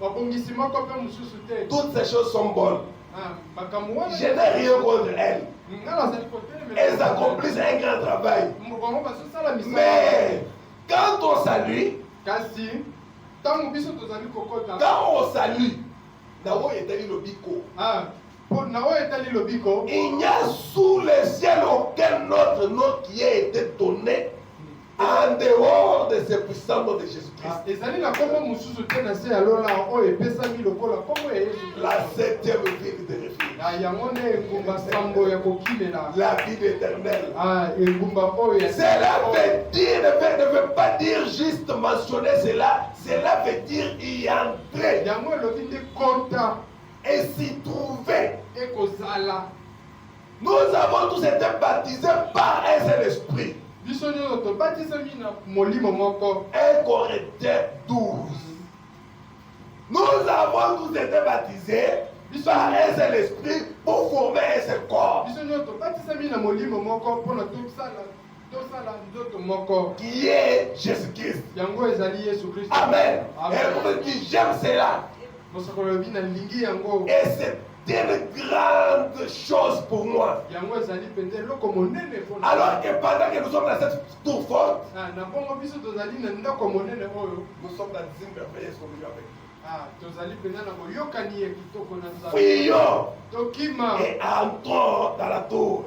babongisi moko mpe mosusu te Toutes ces choses sont bonnes. makambo wana Je n'ai rien contre elles. nga nazali kotelemela Elles accomplissent un grand travail. bango bazosala misala Mais quand on salue, kasi ntango biso tozali kokota quand on salue, d'abord il était le bico. na oyo etali lobiko Il n'y a sous le ciel aucun autre nom qui ait été donné en dehors de ce puissant nom de Jésus-Christ. ezali na kombo mosusu te na se ya lola oyo epesami lokola kombo ya yesu La septième ville de refuge. yango nde engumba sambo ya kokimela La ville éternelle. engumba oyo ya Cela veut dire, ne veut pas dire juste mentionner cela. Cela veut dire y entrer yango elobi nde kota et s'y trouver. ekozala Nous avons tous été baptisés par un seul esprit. biso nyonso tobatisami na molimo moko 1 Corinthiens 12. Nous avons tous été baptisés par un seul esprit pour former un seul corps. biso nyonso tobatisami na molimo moko mpona tosala nzoto moko Qui est Jésus-Christ. yango ezali yesu kristo. Amen. Amen. Et vous me dites, j'aime cela. mosakolo elobi nalingi yango Et c'est une grande chose pour moi. yango ezali mpenza eloko monene mpona Alors que pendant que nous sommes dans cette tour forte, na bongo biso tozali na ndako monene oyo nous sommes dans une merveilleuse communion avec Dieu. tozali mpenza na boyokani ya kitoko na nzambe Fuyons tokima et entrons dans la tour.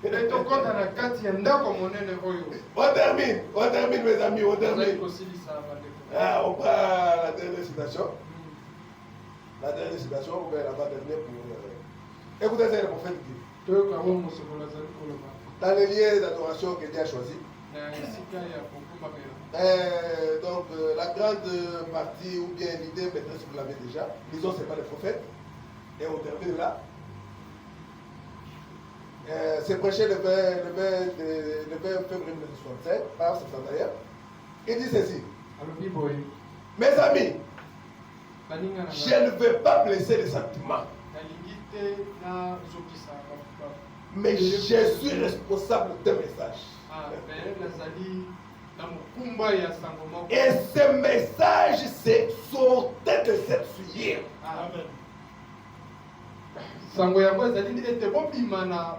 e tokɔta na kati ya ndako monene oyo On termine mes amis, on tozali termine. kosilisa bandeko On prend la dernière citation. La dernière citation, ou bien l'avant-dernière pour... Écoutez, c'est le prophète dit. toyoka oyo mosokolo azali koloba Dans les lieux d'adoration que Dieu a choisi, na esika ya kokumamela donc la grande partie ou bien l'idée maîtresse, vous l'avez déjà, disons c'est pas les prophètes, et on termine là. C'est prêché le 20 février 1967 par Saint-André. Il dit ceci, alobi boye mes amis, baninga na je ne veux pas blesser les sentiments, nalingi te nazokisa mais je suis responsable d'un message. me nazali na mokumba ya sango moko Et ce message, c'est sortez de cette souillure. Amen. sango yango ezali ete bobima na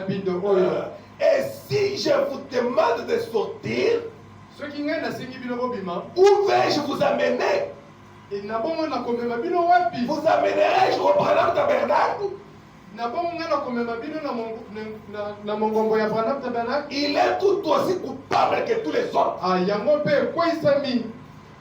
mbindo oyo Et si je vous demande de sortir, soki ngai nasengi bino bobima où vais-je vous amener? na bongo nakomema bino wapi Vous amènerai-je au Branham Tabernacle? na bongo ngai nakomema bino na mongombo ya Branham Tabernacle. Il est tout aussi coupable que tous les autres. yango mpe ekweyisami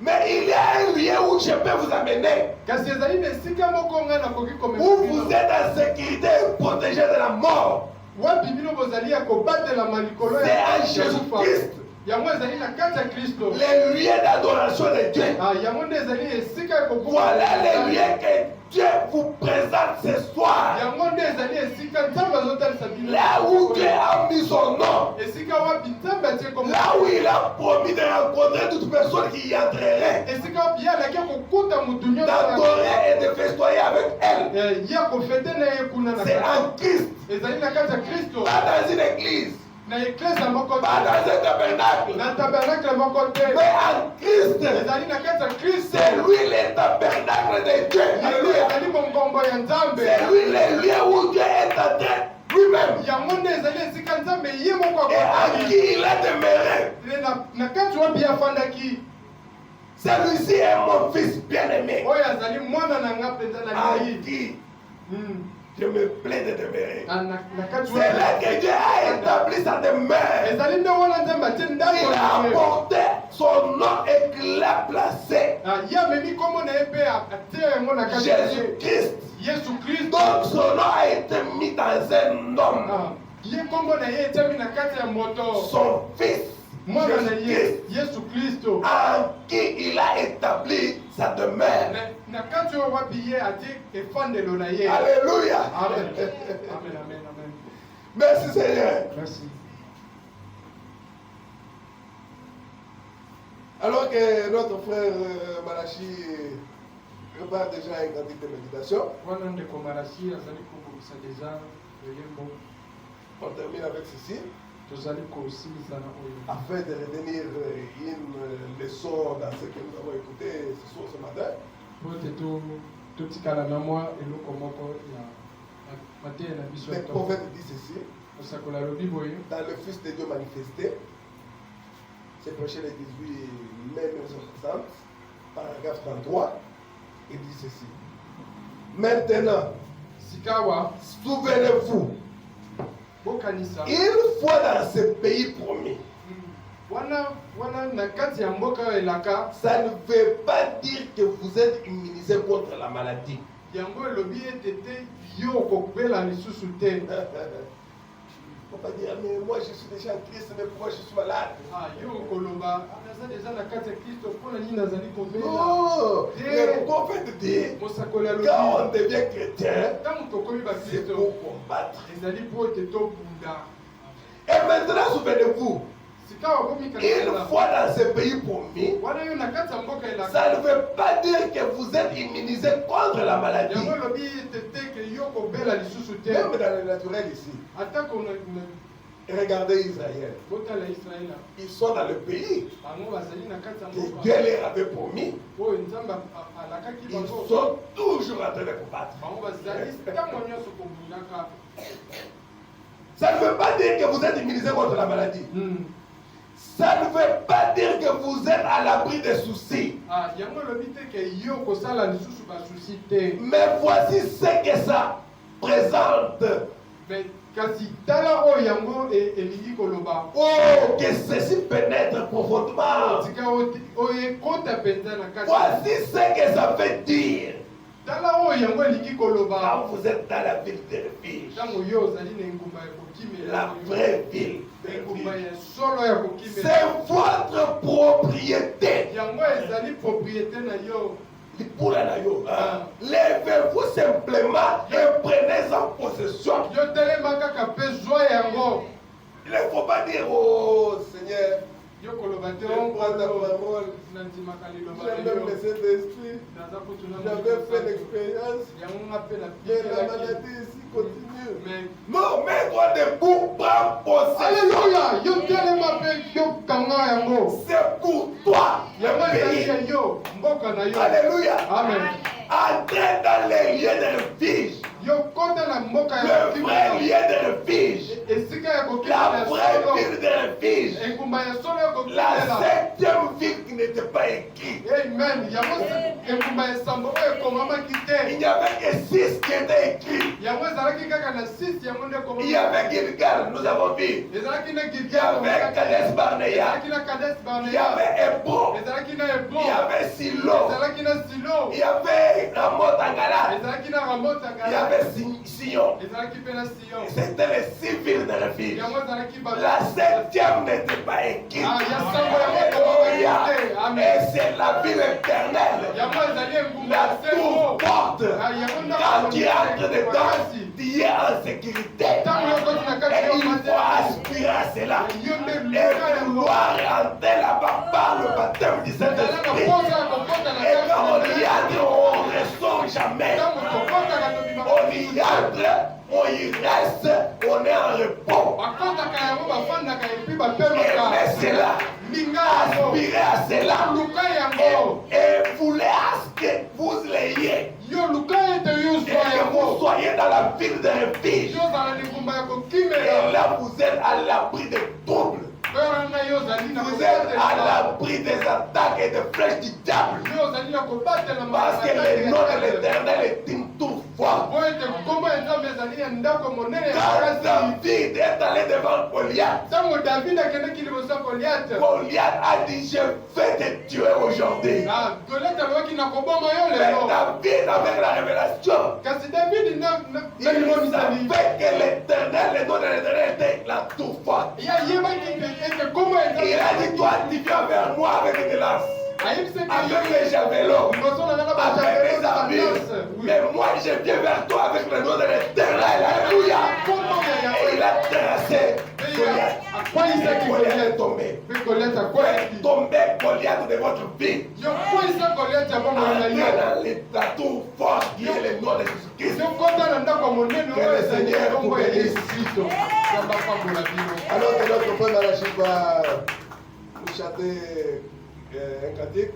Mais il y a un lieu où je peux vous amener, kasi ezali na esika moko ngai nakoki komema où bino vous êtes en sécurité et protégé de la mort. wapi bino bozali ya kobatela likolo C'est ya en Jésus-Christ, yango ezali na kati ya kristo le lieu d'adoration de Dieu. yango nde ezali esika ya Voilà le lieu que Dieu vous présente ce soir. yango nde ezali esika nzambe azotalisa bino Là où Dieu a mis son nom. esika wapi nzambe atie Là où il a promis de rencontrer toute personne qui y entrerait, d'adorer et de festoyer avec elle. C'est en Christ. Pas dans une église. Pas dans un tabernacle. Mais en Christ. C'est lui le tabernacle de Dieu. C'est lui le lieu où Dieu est en train lui-même. Et en qui il a demeuré. Celui-ci est mon fils bien-aimé. En qui je me plais de demeurer. C'est là que Dieu a établi sa demeure. Il a apporté son nom et l'a placé. Jésus-Christ. Donc son nom a été mis dans un homme. Son fils. Jésus-Christ, en qui il a établi sa demeure. Alléluia. Amen. Merci Seigneur. Merci. Alors que notre frère Malachi prépare déjà une cantique de méditation, on termine avec ceci. Afin de retenir une leçon dans ce que nous avons écouté ce soir, ce matin. Le prophète dit ceci. Dans le Fils de Dieu manifesté, c'est prêché le 18 mai 1960, paragraphe 33, il dit ceci. Maintenant, souvenez-vous, une fois dans ce pays promis, ça ne veut pas dire que vous êtes immunisé contre la maladie. Il ne faut pas dire, mais moi je suis déjà en Christ, mais pourquoi je suis malade? Non, le prophète dit, quand on devient chrétien, c'est pour combattre. Et maintenant, souvenez-vous, une fois dans ce pays promis, ça ne veut pas dire que vous êtes immunisé contre la maladie. Même dans le naturel ici. Regardez Israël. Ils sont dans le pays que Dieu leur avait promis. Ils sont toujours en train de combattre. Ça ne veut pas dire que vous êtes immunisé contre la maladie. Ça ne veut pas dire que vous êtes à l'abri des soucis. Mais voici ce que ça présente. Oh, que ceci pénètre profondément. Voici ce que ça veut dire. Quand vous êtes dans la ville de refuge, la vraie ville, c'est votre propriété. Levez-vous simplement et prenez-en possession. Il ne faut pas dire, oh Seigneur, je prends ta parole, j'aime même le Saint-Esprit, j'avais fait l'expérience, mais la maladie ici continue. Non, mets-toi debout, prends possession. C'est pour toi le pays. Alléluia. Amen. Entrez dans les lieux de refuge. Le vrai lieu de refuge. La vraie ville de refuge. La 7e ville qui n'était pas écrite. Amen. Il n'y avait que 6 qui étaient écrits. Il y avait Gilgal, nous avons vu. Il y avait Kades Barnea. Il y avait Hébron. Il y avait Silo. Il y avait Ramoth Angala. Il y avait Sion. C'était les 6 villes de refuge. La 7e n'était pas écrite. Alléluia. Et c'est la ville éternelle. La tour porte. Quand tu entres dedans, tu es en sécurité. Et il faut aspirer à cela. Et vouloir rentrer là-bas par le baptême du Saint-Esprit. Et quand on y entre, on ne ressort jamais. On y entre, on y reste, on est en repos. Aimez cela, aspirez à cela, et voulez à ce que vous l'ayez. Et que vous soyez dans la ville de refuge. Et là, vous êtes à l'abri des troubles. Vous êtes à l'abri des attaques et des flèches du diable. Parce que le nom de l'Éternel est une tour forte. Quand David est allé devant Goliath, Goliath a dit: je vais te tuer aujourd'hui. Mais David, avec la révélation, il savait que l'Éternel, le nom de l'Éternel était la tour forte. Il a dit: toi, tu viens vers moi avec des lances, avec les javelots, avec les armures. Mais moi, je viens vers toi avec le nom de l'Éternel. Alléluia. Et il a terrassé Goliath. Goliath est tombé. Est tombé Goliath de votre vie. La tour forte qui est le nom de Jésus-Christ. Que le Seigneur vous bénisse. Alors que notre frère Malachi va nous chanter un cantique.